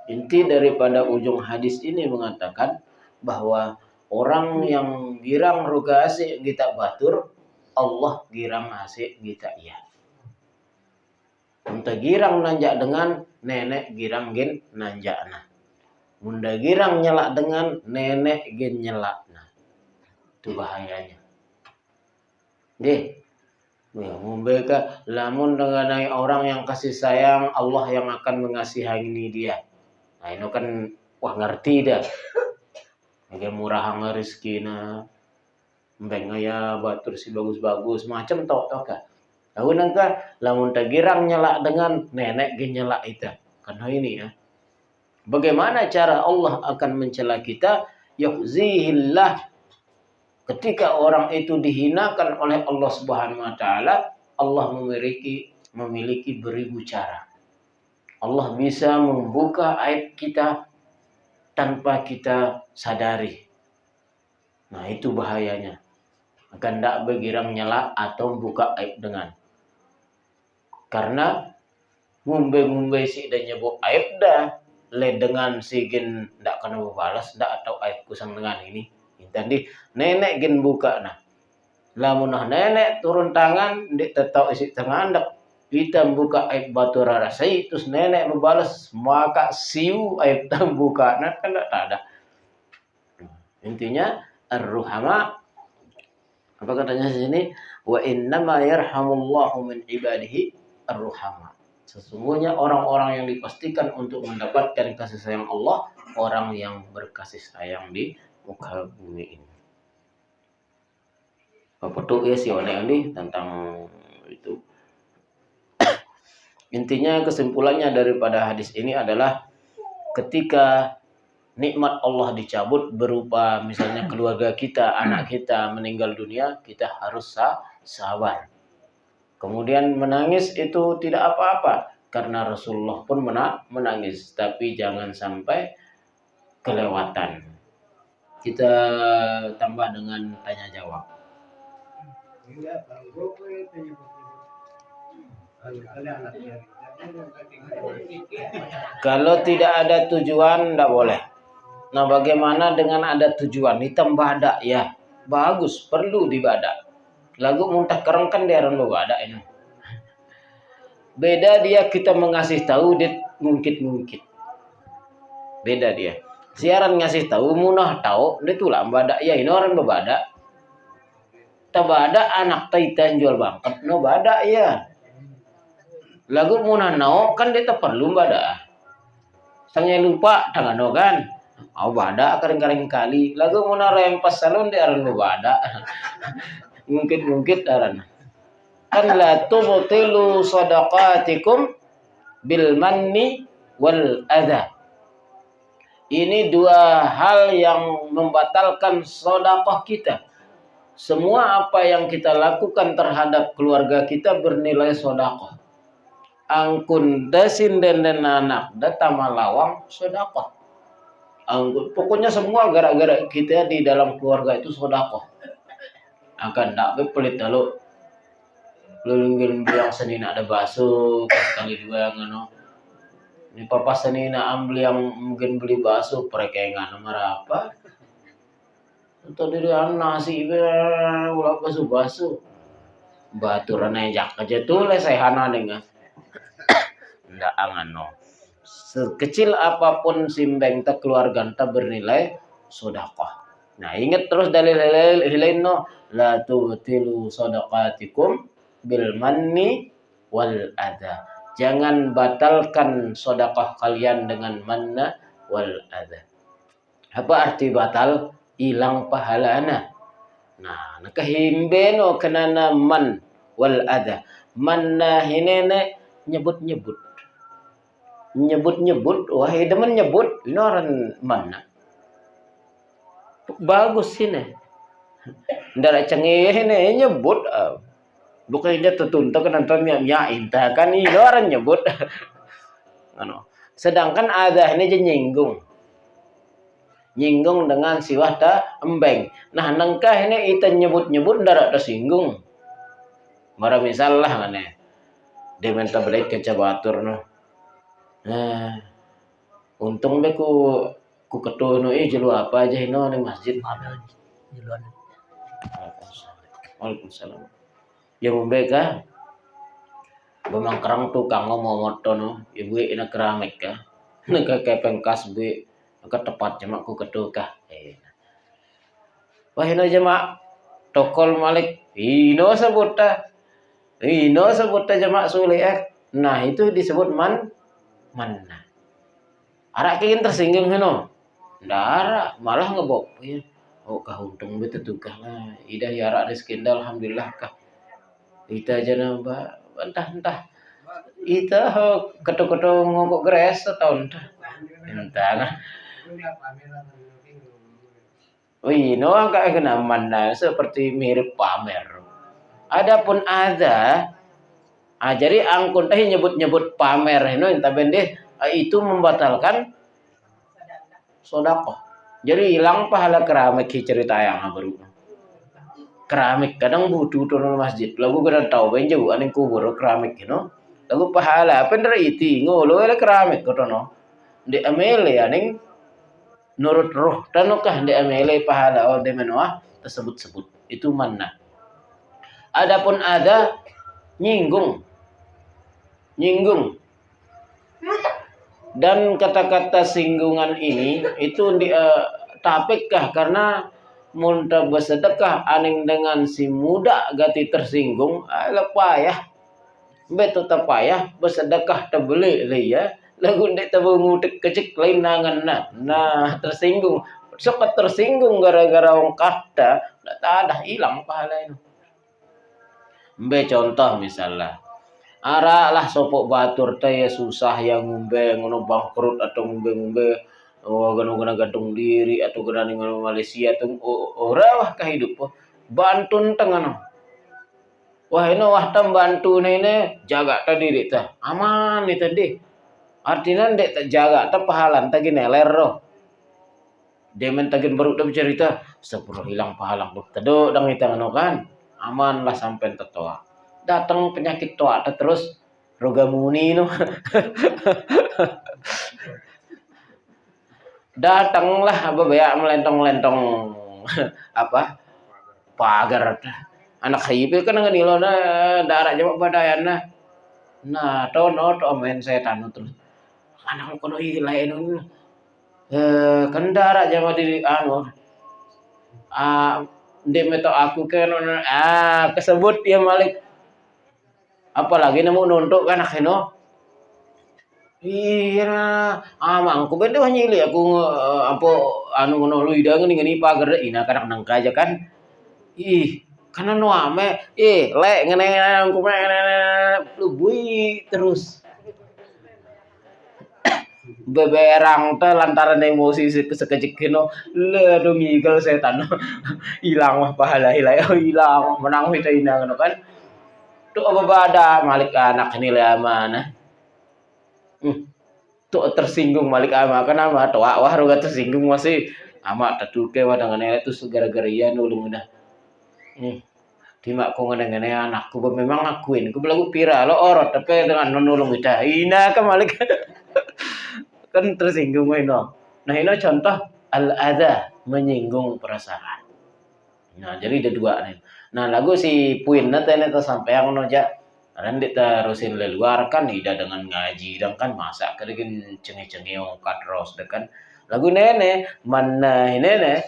Inti daripada ujung hadis ini mengatakan bahwa orang yang girang roga asik kita batur, Allah girang asik kita iya. Unta girang nanjak dengan nenek girang gin nanjak nah. Bunda girang nyelak dengan nenek gin nyelak nah. Itu bahayanya. Deh. Membeka lamun dengan orang yang kasih sayang, Allah yang akan mengasihani dia. Nah ini kan wah ngerti dah. Agak murah rezeki na. Mbeng ya batur si bagus-bagus macam tok kah. Tahu nangka lamun tagirang nyelak dengan nenek ge nyelak itu. Karena ini ya. Bagaimana cara Allah akan mencela kita? Yuhzihillah. Ketika orang itu dihinakan oleh Allah Subhanahu wa taala, Allah memiliki beribu cara. Allah bisa membuka aib kita tanpa kita sadari. Nah itu bahayanya. Akan tidak begirang nyala atau buka aib dengan. Karena ngumbe-ngumbe si dan nyebut aib dah. Le dengan si gen tidak kena balas dah atau aib kusang dengan ini. Tadi nenek gen buka nah. Lamunah nenek turun tangan, dia tetap isi tangan dak. Kita buka aib batu rarasai, terus nenek membalas maka siu aib buka, nah kan tak ada. Intinya ar-ruhama apa katanya di sini? Wa innama yarhamullahu min ibadihi ar-ruhama. Sesungguhnya orang-orang yang dipastikan untuk mendapatkan kasih sayang Allah, orang yang berkasih sayang di muka bumi ini. Apa tuh ya si ini tentang itu. Intinya kesimpulannya daripada hadis ini adalah ketika nikmat Allah dicabut berupa misalnya keluarga kita, anak kita meninggal dunia, kita harus sabar. Kemudian menangis itu tidak apa-apa karena Rasulullah pun menangis, tapi jangan sampai kelewatan. Kita tambah dengan tanya jawab. Kalau tidak ada tujuan tidak boleh. Nah bagaimana dengan ada tujuan? Hitam badak ya. Bagus, perlu dibadak. Lagu muntah kereng kan dia orang badak ini. Beda dia kita mengasih tahu dia ngungkit-ngungkit. Beda dia. Siaran ngasih tahu munah tahu dia tuh lah badak ya ini orang badak. Tabada anak taitan jual bangkat no badak ya. Lagu munah nao kan dia tak perlu badak. Sangnya lupa tangan no kan. Oh badak kering-kering kali. Lagu munah rempas salon dia orang badak. Ngungkit-ngungkit aran. An la tubtilu sadaqatikum bil manni wal adha. Ini dua hal yang membatalkan sedekah kita. Semua apa yang kita lakukan terhadap keluarga kita bernilai sedekah. Angkun dasin dan anak datang malawang sedekah. Angkun pokoknya semua gara-gara kita di dalam keluarga itu sedekah. Akan tak bepelit lalu lulunggin bilang seni ada bakso kali dua ngono. Ini papa seni ambil yang mungkin beli bakso perekengan nomor apa? Untuk diri nasi ulah bakso baturan nejak aja tuh le sehana dengan ndak angan no. Sekecil apapun simbeng tak keluarga tak bernilai sedekah. Nah ingat terus dalil lain no la tubtilu sadaqatikum bil manni wal adha. Jangan batalkan sedekah kalian dengan manna wal adha. Apa arti batal? Hilang pahalana. Nah, nakahimbe no kenana man wal ada. Man nah ini nyebut-nyebut. Nyebut-nyebut, wahai demen nyebut, ini orang mana? Bagus sini. Ndara cengih ini nyebut. Bukan dia tertuntuk kan nonton inta kan ini orang nyebut. Ano. Sedangkan ada ini aja nyinggung dengan siwah ta embeng. Nah nangkah ini ita nyebut-nyebut ndara tersinggung. Mara misal lah kan dia minta balik ke cabatur no. Nah, untung be ku ketua no jelu apa aja ino di masjid. Jeluan. Waalaikumsalam. Yang membeka bemangkrang tukang ngomong no, ibu ina keramik ka. Naka kepengkas be maka tepat jema ku ketua kah. Wah ino jema tokol malik ino sebuta jema suliak. Nah itu disebut manna. Arak kayak tersinggung heno. Ndara malah ngebok ya. Oh kahuntung betul tukah lah. Ida ya arak rezeki alhamdulillah kah. Ita aja nambah entah. Ita ketok-ketok ngokok gres setahun entah. Entah kan. No angka kena mana seperti mirip pamer. Adapun ada jadi angkun teh nyebut-nyebut pamer entah bende itu membatalkan sedekah. Jadi hilang pahala keramik cerita yang baru. Keramik kadang butuh turun masjid. Lagu kadang tahu benjau aning kubur keramik Lagu pahala pendera iti ngolo ele keramik kotono. Di amele aning nurut roh tanukah di amele pahala de menua tersebut-sebut. Itu mana. Adapun ada nyinggung. Dan kata-kata singgungan ini itu tapikkah karena munta bersedekah aning dengan si muda gati tersinggung lepayah betul tapayah bersedekah terbeli ya lagu ndek tabungutik kecik lain nangan nah tersinggung sok tersinggung gara-gara wong kata tak ada hilang pahala itu. Contoh misalnya ara lah sopok batur teh susah yang ngumbe ngono bangkrut atau ngumbe gana gantung diri atau gana ngono Malaysia tuh ora wah kehidup bantun tengah wah ini wah tam bantu ini jaga ta diri ta aman nih tadi artinya ndek tak jaga ta pahalan ta gineler roh demen tagin baru tak cerita sepuluh hilang pahalang tedo dang ita ngono kan aman lah sampai tetoa datang penyakit tua terus rogamuni no datanglah bebeak melentong-lentong apa pagar anak hibe kan nganilona darat jawab badayana nah tono to main setan terus anak kono ilain kendara jama di demeto aku kan kesebut dia malik apalagi nemu nontok kan akhino iya mangku bende nyili aku apa anu ngono lu idang ngini pagar ina kadang nangka aja kan karena no ame lek ngene aku lu bui terus beberang teh lantaran emosi sekejap kino le dong igel setan hilang mah pahala hilang menang kita ina kan tuh apa bada malik anak nilai amanah tuh tersinggung malik ama kenapa tuh wah roga tersinggung masih ama tatuke wadangan itu gara-gara iya nulung dah timak ko ngene anakku memang ngakuin ku belagu pira lo orot tapi dengan nulung kita ina ka malik kan tersinggung ino nah ini contoh al-adha menyinggung perasaan nah jadi ada dua nih nah lagu si puinna teh sampai yang noja randik terusin leluar kan ida dengan ngaji dan kan masa kadang cengi-cengi ongkat ros dekan lagu nene mana nene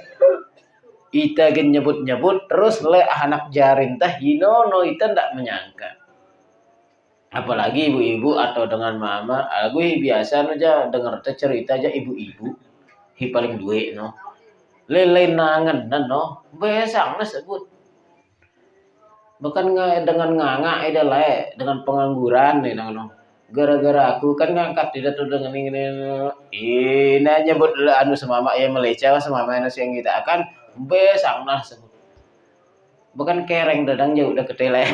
ita gen nyebut-nyebut terus le anak jarin teh no ita ndak menyangka apalagi ibu-ibu atau dengan mama lagu biasa aja dengar cerita aja ibu-ibu paling duit no lelenangan no besang na sebut. Bukan dengan nganga adalah dengan pengangguran nih no. Gara-gara aku kan ngangkat tidak tuh dengan ini nyebut anu semama ya meleceh semama yang kita akan besang nah sebut. Bukan kereng dadang jauh udah ketele.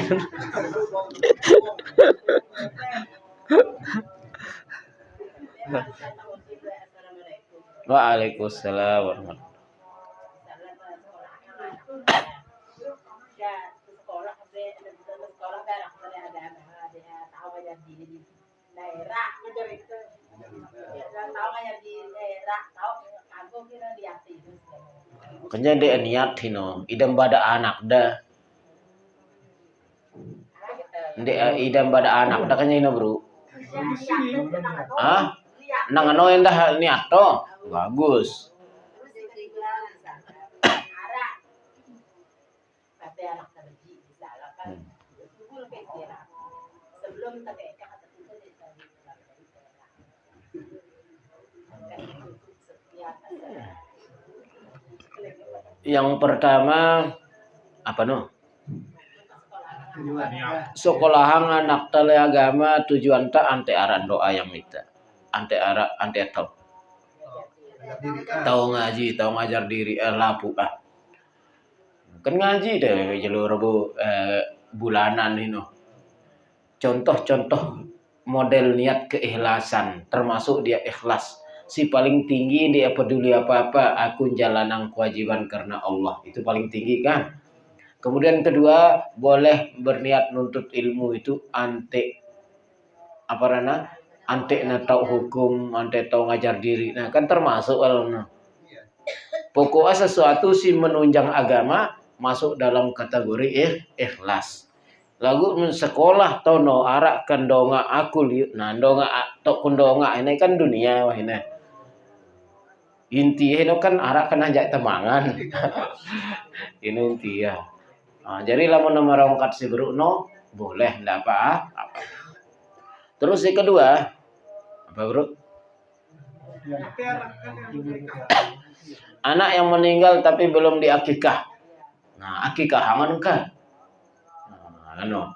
Waalaikumsalam warahmatullahi. Kanya dia niat hino, idam bada anak dah. Dia idam bada anak dah kanya hino bro. Ah, nang ano yang dah niat to, bagus. Yang pertama apa no? Sekolahan anak tale agama tujuan tak ante aran doa yang minta. Ante tahu. Tahu ngaji, tahu ngajar diri lapu ah. Kan ngaji deh jalur bulanan ini. Contoh-contoh model niat keikhlasan termasuk dia ikhlas. Si paling tinggi dia peduli apa-apa, aku jalanang kewajiban karena Allah. Itu paling tinggi kan. Kemudian kedua, boleh berniat nuntut ilmu itu ante na tahu hukum, ante tahu ngajar diri. Nah, kan termasuk alna. Pokoknya sesuatu si menunjang agama masuk dalam kategori ikhlas. Lagu sekolah tono arak kendonga aku liut. Nah, ndonga tok kendonga ini kan dunia wah ini. Inti itu kan arak kan ajak temangan. Ini inti ya. Nah, jadi lamun nama rongkat si no boleh ndak apa. Terus yang kedua apa bro? Anak yang meninggal tapi belum diakikah. Nah, akikah hangan kan? Nah,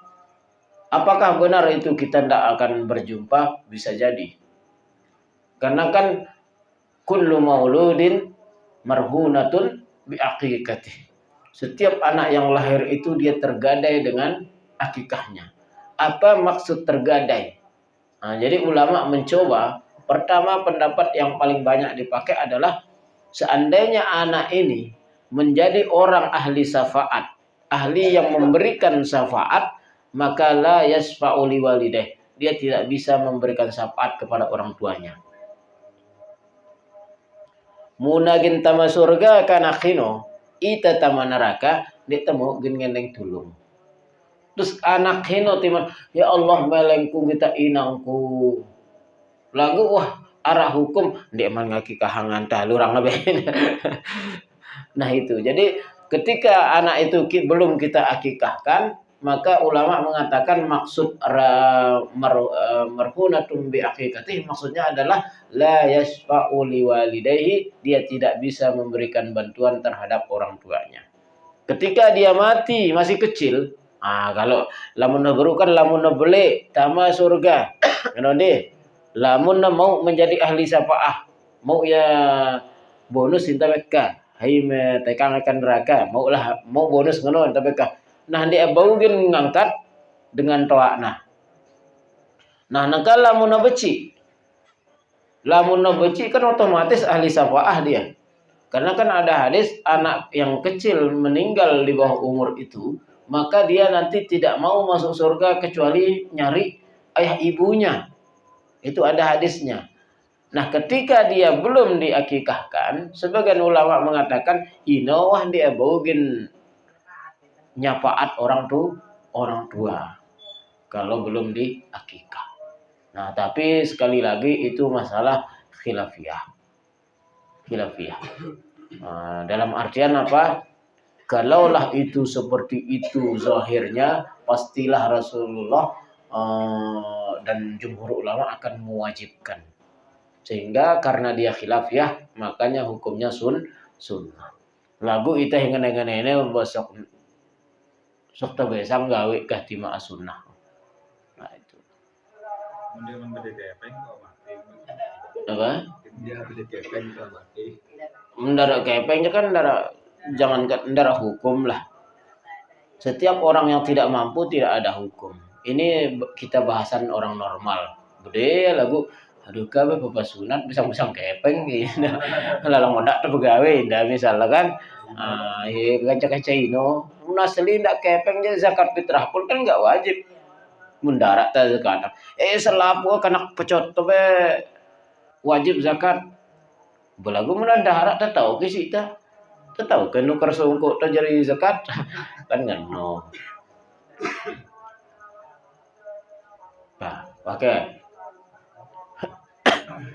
apakah benar itu kita tidak akan berjumpa? Bisa jadi. Karena kan kullu mauludin marhunatun biaqiqatih. Setiap anak yang lahir itu dia tergadai dengan akikahnya. Apa maksud tergadai? Nah, jadi ulama mencoba, pertama pendapat yang paling banyak dipakai adalah seandainya anak ini menjadi orang ahli syafaat, ahli yang memberikan syafaat, maka la yasfa'u liwalidayh. Dia tidak bisa memberikan syafaat kepada orang tuanya. Munagin tama surga kana khino ita tama neraka ditemu gen ngendeng tulung. Terus anak hino timan ya Allah melengku kita inangku. Lagu wah arah hukum dia man ngaki kahangan tah lurang ngabein. Nah itu. Jadi ketika anak itu belum kita akikahkan, maka ulama mengatakan maksud marhunatun bi akikatih maksudnya adalah la yasfa'u liwalidayhi, dia tidak bisa memberikan bantuan terhadap orang tuanya. Ketika dia mati masih kecil, kalau lamun guru kan lamun beli tama surga. Kenapa lamun mau menjadi ahli syafaah, mau ya bonus cinta mereka, hai me tekang akan neraka, mau bonus ngono tapi nah dia baugin ngangkat dengan toakna. Nah nakal lamun beci kan otomatis ahli syafaah dia. Karena kan ada hadis anak yang kecil meninggal di bawah umur itu, maka dia nanti tidak mau masuk surga kecuali nyari ayah ibunya. Itu ada hadisnya. Nah, ketika dia belum diakikahkan, sebagian ulama mengatakan inawah dia baugin nyafaat orang tua kalau belum diakikah. Nah, tapi sekali lagi itu masalah khilafiyah. Dalam artian apa? Kalaulah itu seperti itu zahirnya, pastilah Rasulullah dan jumhur ulama akan mewajibkan. Sehingga karena dia khilafiyah, makanya hukumnya sunnah. Lagu ita hingan ini besok sok tabesang gawe kah tima sunnah. Nah itu. Kemudian membeli kepeng kok mati. Apa? Dia beli kepeng kok mati. Mendarat kepengnya kan jangan mendarat hukum lah. Setiap orang yang tidak mampu tidak ada hukum. Ini kita bahasan orang normal. Bude lagu aduh kabe bapak sunat bisa kepeng gitu. Lalang modak tuh begawe dah misalnya kan. Kaca-kaca ino. Asli ndak kepeng jadi zakat fitrah pun kan enggak wajib. Mendarat tadi zakat. Selapu kanak pecot tuh be wajib zakat. Belagu mendarat tak tahu ke sita. Tak tahu kan nukar sungkuk tak jadi zakat. Kan no. Nah, pakai.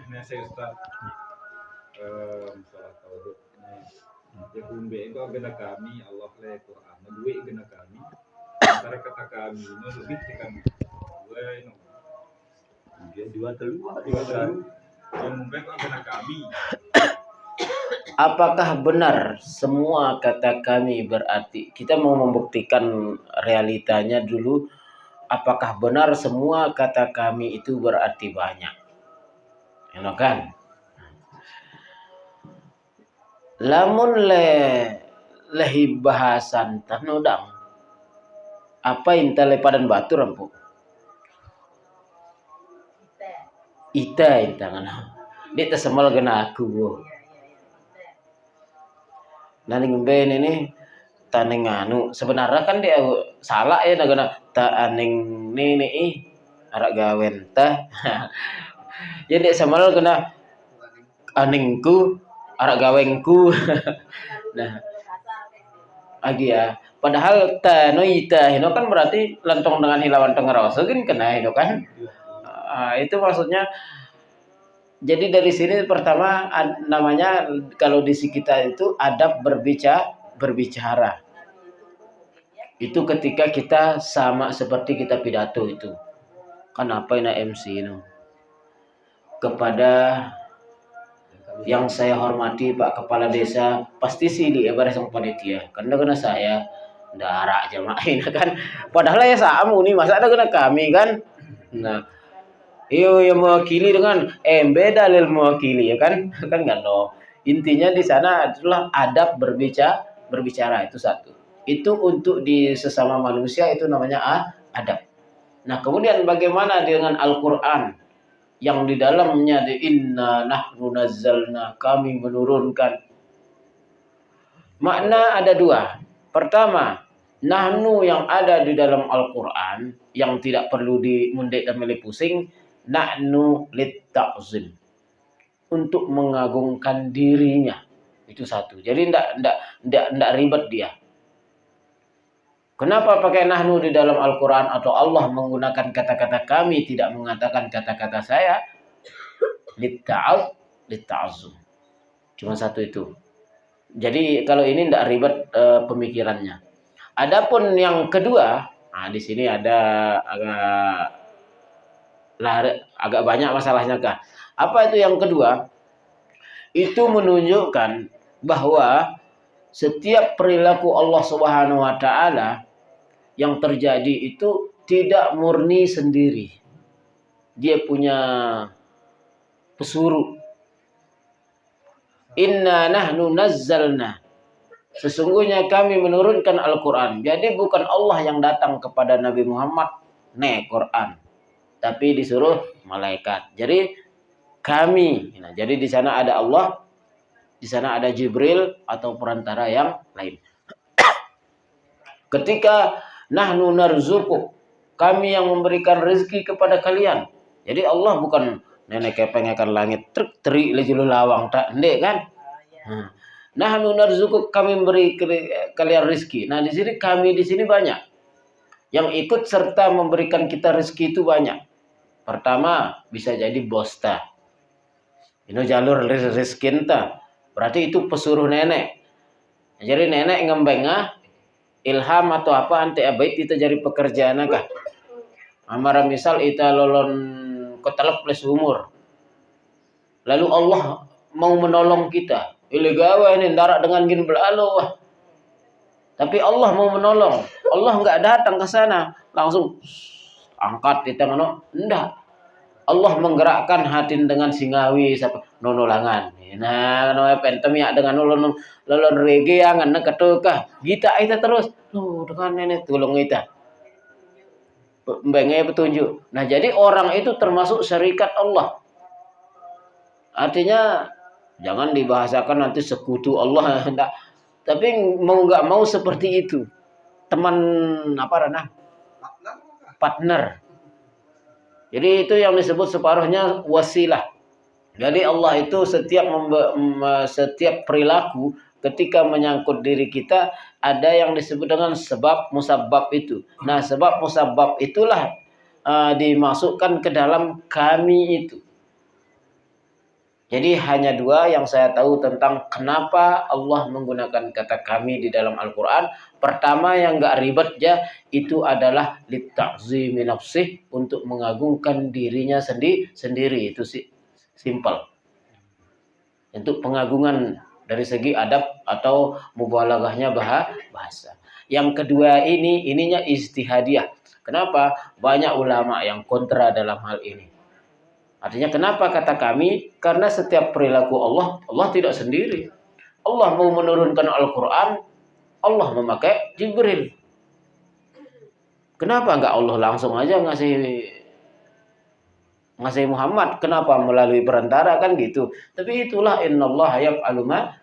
Nah, saya Ustaz masalah tauhid ini. Ya kumbe itu agenda kami Allah le Quran. Dua agenda kami. Antara kata kami no lebih ke kami. Dua no. Dia dua telur. Yang kumbe itu agenda kami. Apakah benar semua kata kami berarti kita mau membuktikan realitanya dulu. Apakah benar semua kata kami itu berarti banyak? Enak kan? Lamun lehi bahasan tanudang. Apa intale padan batu rampu? Ita intangan. Dia tersemal kena aku. Nani ngemben ini taning anu sebenarnya kan dia salah ya nagana ta aning nini arak gawen ta. Jadi semal kena aningku arak gawengku. Nah, lagi ya. Padahal tanoita hino kan berarti lantong dengan hilawan tengeroso kan kena hino kan. Itu maksudnya. Jadi dari sini pertama namanya kalau di kita itu adab berbicara. Itu ketika kita sama seperti kita pidato itu. Kan apa ini MC itu? Kepada yang saya hormati Pak Kepala Desa, pasti sih di ibarat sang panitia. Karena saya darak jamaah kan. Padahal ya samu nih, masa ada kena kami kan. Nah, yang mewakili dengan beda dalil mewakili ya kan nggak no. Intinya di sana adalah adab berbicara itu satu. Itu untuk di sesama manusia itu namanya adab. Nah kemudian bagaimana dengan Al-Quran yang di dalamnya inna nahnu nazzalna kami menurunkan. Makna ada dua. Pertama, nahnu yang ada di dalam Al-Quran yang tidak perlu dimundek dan milih pusing. Nahnu litta'zim untuk mengagungkan dirinya itu satu. Jadi ndak ribet dia. Kenapa pakai nahnu di dalam Al-Quran atau Allah menggunakan kata-kata kami tidak mengatakan kata-kata saya? Litta'zim. Cuma satu itu. Jadi kalau ini ndak ribet pemikirannya. Adapun yang kedua, di sini ada agak banyak masalahnya kah? Apa itu yang kedua? Itu menunjukkan bahwa setiap perilaku Allah Subhanahu wa taala yang terjadi itu tidak murni sendiri. Dia punya pesuruh. Inna nahnu nazzalna. Sesungguhnya kami menurunkan Al-Quran. Jadi bukan Allah yang datang kepada Nabi Muhammad, Quran. Tapi disuruh malaikat. Jadi kami. Nah, jadi di sana ada Allah, di sana ada Jibril atau perantara yang lain. Ketika nahnu narzuquk, kami yang memberikan rezeki kepada kalian. Jadi Allah bukan nenek kepengekan langit terik lejulu lawang tak ndek kan? Nahnu narzuquk, kami memberi kalian rezeki. Nah, di sini kami di sini banyak. Yang ikut serta memberikan kita rezeki itu banyak. Pertama, bisa jadi bos ta. Ini jalur rezeki ta. Berarti itu pesuruh nenek. Jadi nenek ngembengah ilham atau apa ante abait itu jadi pekerjaan kah? Amara misal ita lolon kotalep plus umur. Lalu Allah mau menolong kita. Ilegawa ini darat dengan gin berlalu. Wah. Tapi Allah mau menolong. Allah nggak datang ke sana langsung angkat di tangan. Enggak. Allah menggerakkan hati dengan singawi siapa nonolangan. Nah, no pentem ya dengan lolon rege yang ana ketukah. Kita itu terus. Dengan nenek tolong kita. Bengai petunjuk. Nah, jadi orang itu termasuk syarikat Allah. Artinya jangan dibahasakan nanti sekutu Allah enggak. Tapi mau nggak mau seperti itu. Teman apa Rana? Partner. Jadi itu yang disebut separuhnya wasilah. Jadi Allah itu setiap perilaku ketika menyangkut diri kita ada yang disebut dengan sebab musabab itu. Nah, sebab musabab itulah dimasukkan ke dalam kami itu. Jadi hanya dua yang saya tahu tentang kenapa Allah menggunakan kata kami di dalam Al-Quran. Pertama yang gak ribet ya, itu adalah litta'zimi nafsih, untuk mengagungkan dirinya sendiri. Itu sih simple. Untuk pengagungan dari segi adab atau mubalaghahnya bahasa. Yang kedua ininya ijtihadiyah. Kenapa? Banyak ulama yang kontra dalam hal ini. Artinya kenapa kata kami? Karena setiap perilaku Allah tidak sendiri. Allah mau menurunkan Al-Quran, Allah memakai Jibril. Kenapa enggak Allah langsung aja ngasih Muhammad? Kenapa melalui perantara kan gitu? Tapi itulah innallaha yaf'alu ma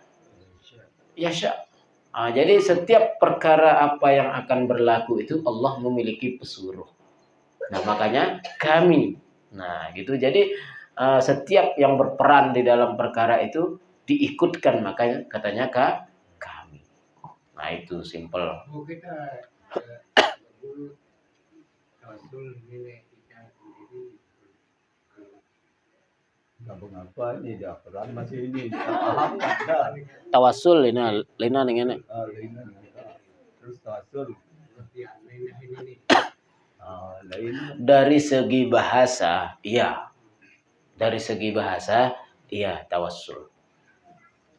yasha. Jadi setiap perkara apa yang akan berlaku itu Allah memiliki pesuruh. Nah, makanya kami. Nah, gitu. Jadi setiap yang berperan di dalam perkara itu diikutkan, makanya katanya kami. Nah, itu simple. Kita dulu tawasul nilai kita sendiri. Gabung apa ini di Al-Quran masih ini. Paham ada. Tawasul lina dengan Terus tawasul. Ini Lain. dari segi bahasa, iya. Dari segi bahasa, iya tawassul.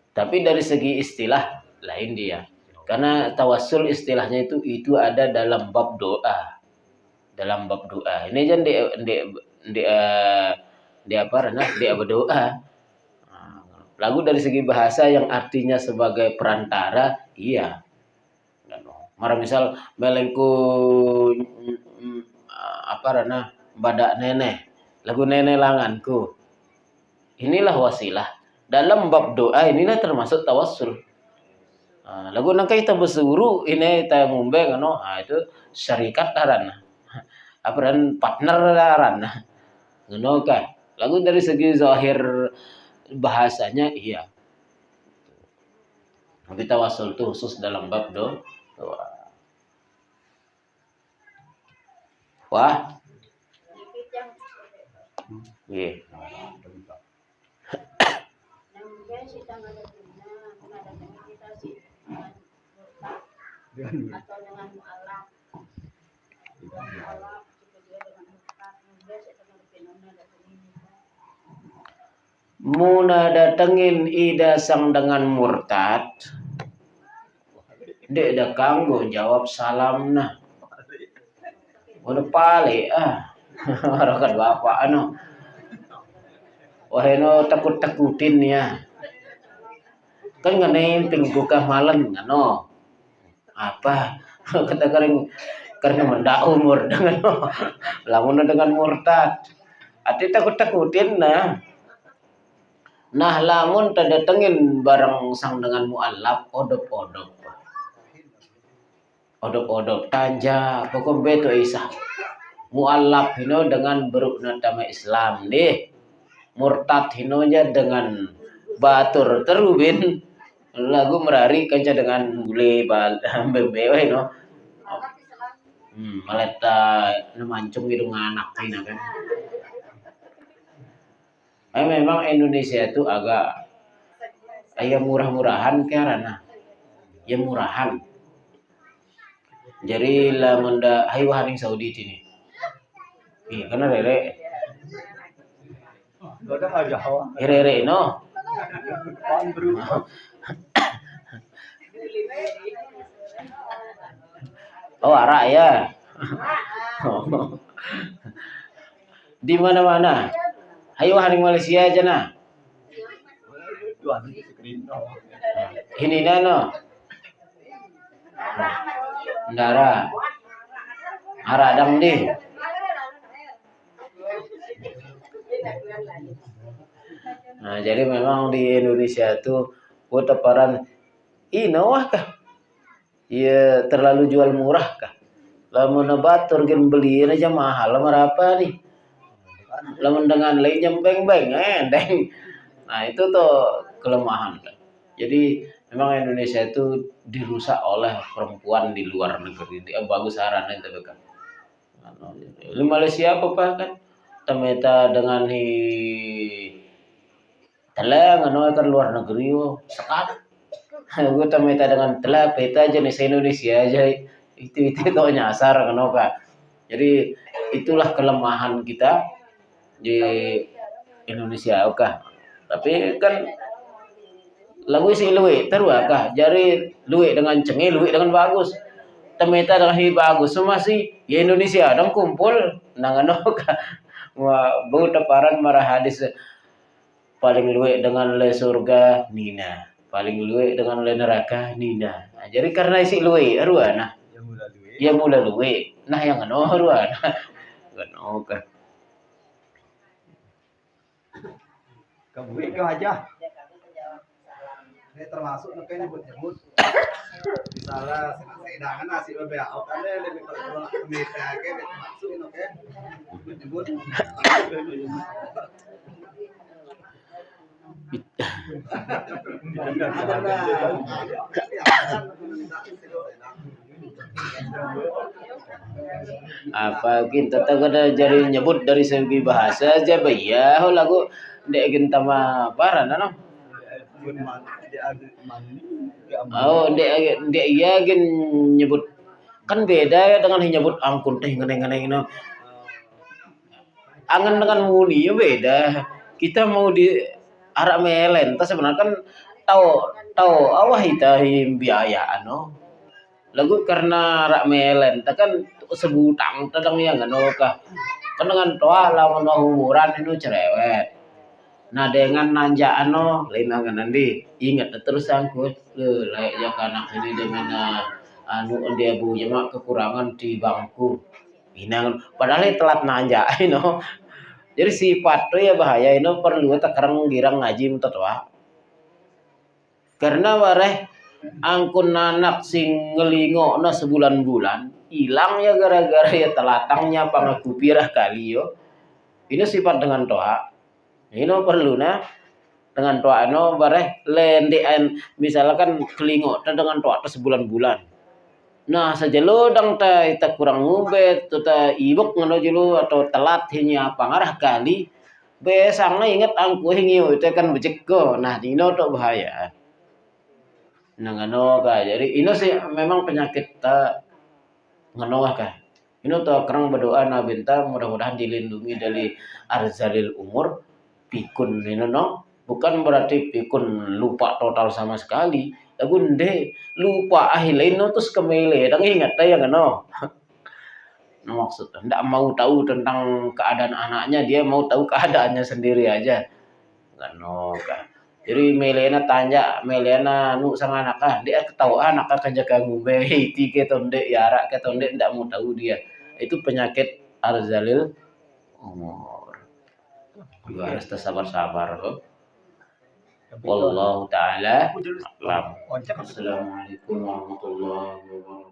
Tapi dari segi istilah lain dia. Karena tawassul istilahnya itu ada dalam bab doa. Dalam bab doa. Ini kan di berdoa. Lagu dari segi bahasa yang artinya sebagai perantara, iya. Mara misal melengku badak nenek, lagu nenek langanku. Inilah wasilah. Dalam bab doa inilah termasuk tawassul. Lagu nang kita bersuru ini kita ngombe itu syarikat daran. Apaan partner daran. Ngono kan. Lagu dari segi zahir bahasanya iya. Tapi tawassul itu khusus dalam bab doa. Wah. Iya. Atau dengan mu'alaf. Muna datengin ida sang dengan murtad. Dek dah kanggo jawab salam nah. Udah pale Harakat bapak waheno takut-takutin ya. Kan nganemping buka malam apa kata karena mendak umur dengan lamun dengan murtad. Ati takut-takutin nah. Nah lamun terdatengin bareng sang dengan mu'alaf odop-odop tanja pokok beto isa mu'alaf hino dengan berukna nama Islam deh, murtad hinonya dengan batur terubin lagu merari kanca dengan gule bebewe no maleta nemancung hidung anak ini kan. Memang Indonesia itu agak murah-murahan karena ya murahan. Jadi lah menda haywahan yang Saudi ini. Iya, karena rere. Ada aja hawa. Rere no. Pohon berubah. Oh, arak ya. Di mana-mana. Hayo hari Malaysia aja nah. Tuan screen. Ini nano. Ndara. Arak dang di. Nah, jadi memang di Indonesia itu teparan inawah kah? Ya terlalu jual murah kah? Lamun batur gen beli aja mahal apa nih? Lamun dengan lain jembeng-beng deng. Nah, itu tuh kelemahan kan. Jadi memang Indonesia itu dirusak oleh perempuan di luar negeri. Dia bagus saran itu kan. Di Malaysia apa kan? Temeta dengan telah kan luar negeri sekat. Gue temeta dengan telah peta aja nih Indonesia aja itu tuh nyasar kenapa? Jadi itulah kelemahan kita di Indonesia oke. Tapi kan lagu si luwe terus kah? Jadi luwe dengan cengih, luwe dengan bagus. Temeta dengan bagus semua sih ya Indonesia dong kumpul nangan kah? Wah, bau teparan marah hadis paling luwe dengan le surga Nina, paling luwe dengan le neraka Nina. Nah, jadi karena isi luwe arwah nah. Ya mula luwe. Nah yang arwah nah. Kan Kamu itu aja. Ini termasuk nakanya nyebut-nyebut. Misalnya sedangan nasi lebih out ada lebih kalau meja kayak termasuk oke. Nyebut. Apa kita ada jadi nyebut dari segi bahasa aja ya lagu dek kita mah parah no. Oh dek iya gen nyebut kan beda ya dengan nyebut angkun teh ngeneng no. Angan dengan muni ya beda. Kita mau di arak melen, tas sebenarnya kan tahu awah kita biaya no. Lagu karena arak melen, tak kan sebutang tadang yang kah. Kan dengan toa lawan umuran itu cerewet. Nah dengan nanjaan no, lain nanti ingat terus angkut, layaknya anak ini dengan dia punya mak kekurangan di bangku. Inang, padahal telat nanja, no. Jadi sifat tuh ya bahaya ini perlu tekerang girang ngaji mutotwa. Karena wareh angkun anak sing ngelingo na sebulan-bulan hilang ya gara-gara ya telatangnya pangaku pirah kali yo. Ini sifat dengan toa. Ini perlu nah dengan toa no wareh lendean misalkan kelingo dengan toa sebulan-bulan. Nah sajelo dang ta kurang ngubet ta ibuk ngono jelo atau telat hinya pangarah kali besangna ingat angku hingiu itu kan bejeko. Nah dino tok bahaya. Nah ngono ka. Jadi ini sih memang penyakit ta ngono ka. Ini tuh kerang berdoa nabi ta mudah-mudahan dilindungi dari arzalil umur pikun ini no. Bukan berarti pikun lupa total sama sekali. Gunde lupa ahilain no terus kemele dan ingat ya kan no. Maksudnya tidak mau tahu tentang keadaan anaknya, dia mau tahu keadaannya sendiri aja kan no kan. Jadi melena tanya melena nu sang anak dia ketahu anak kan jaga ngumbe hiti ke tonde yarak ke tonde tidak mau tahu dia. Itu penyakit arzalil umur. Juga harus sabar-sabar kok. Wallahu ta'ala a'lam. Assalamualaikum warahmatullahi wabarakatuh.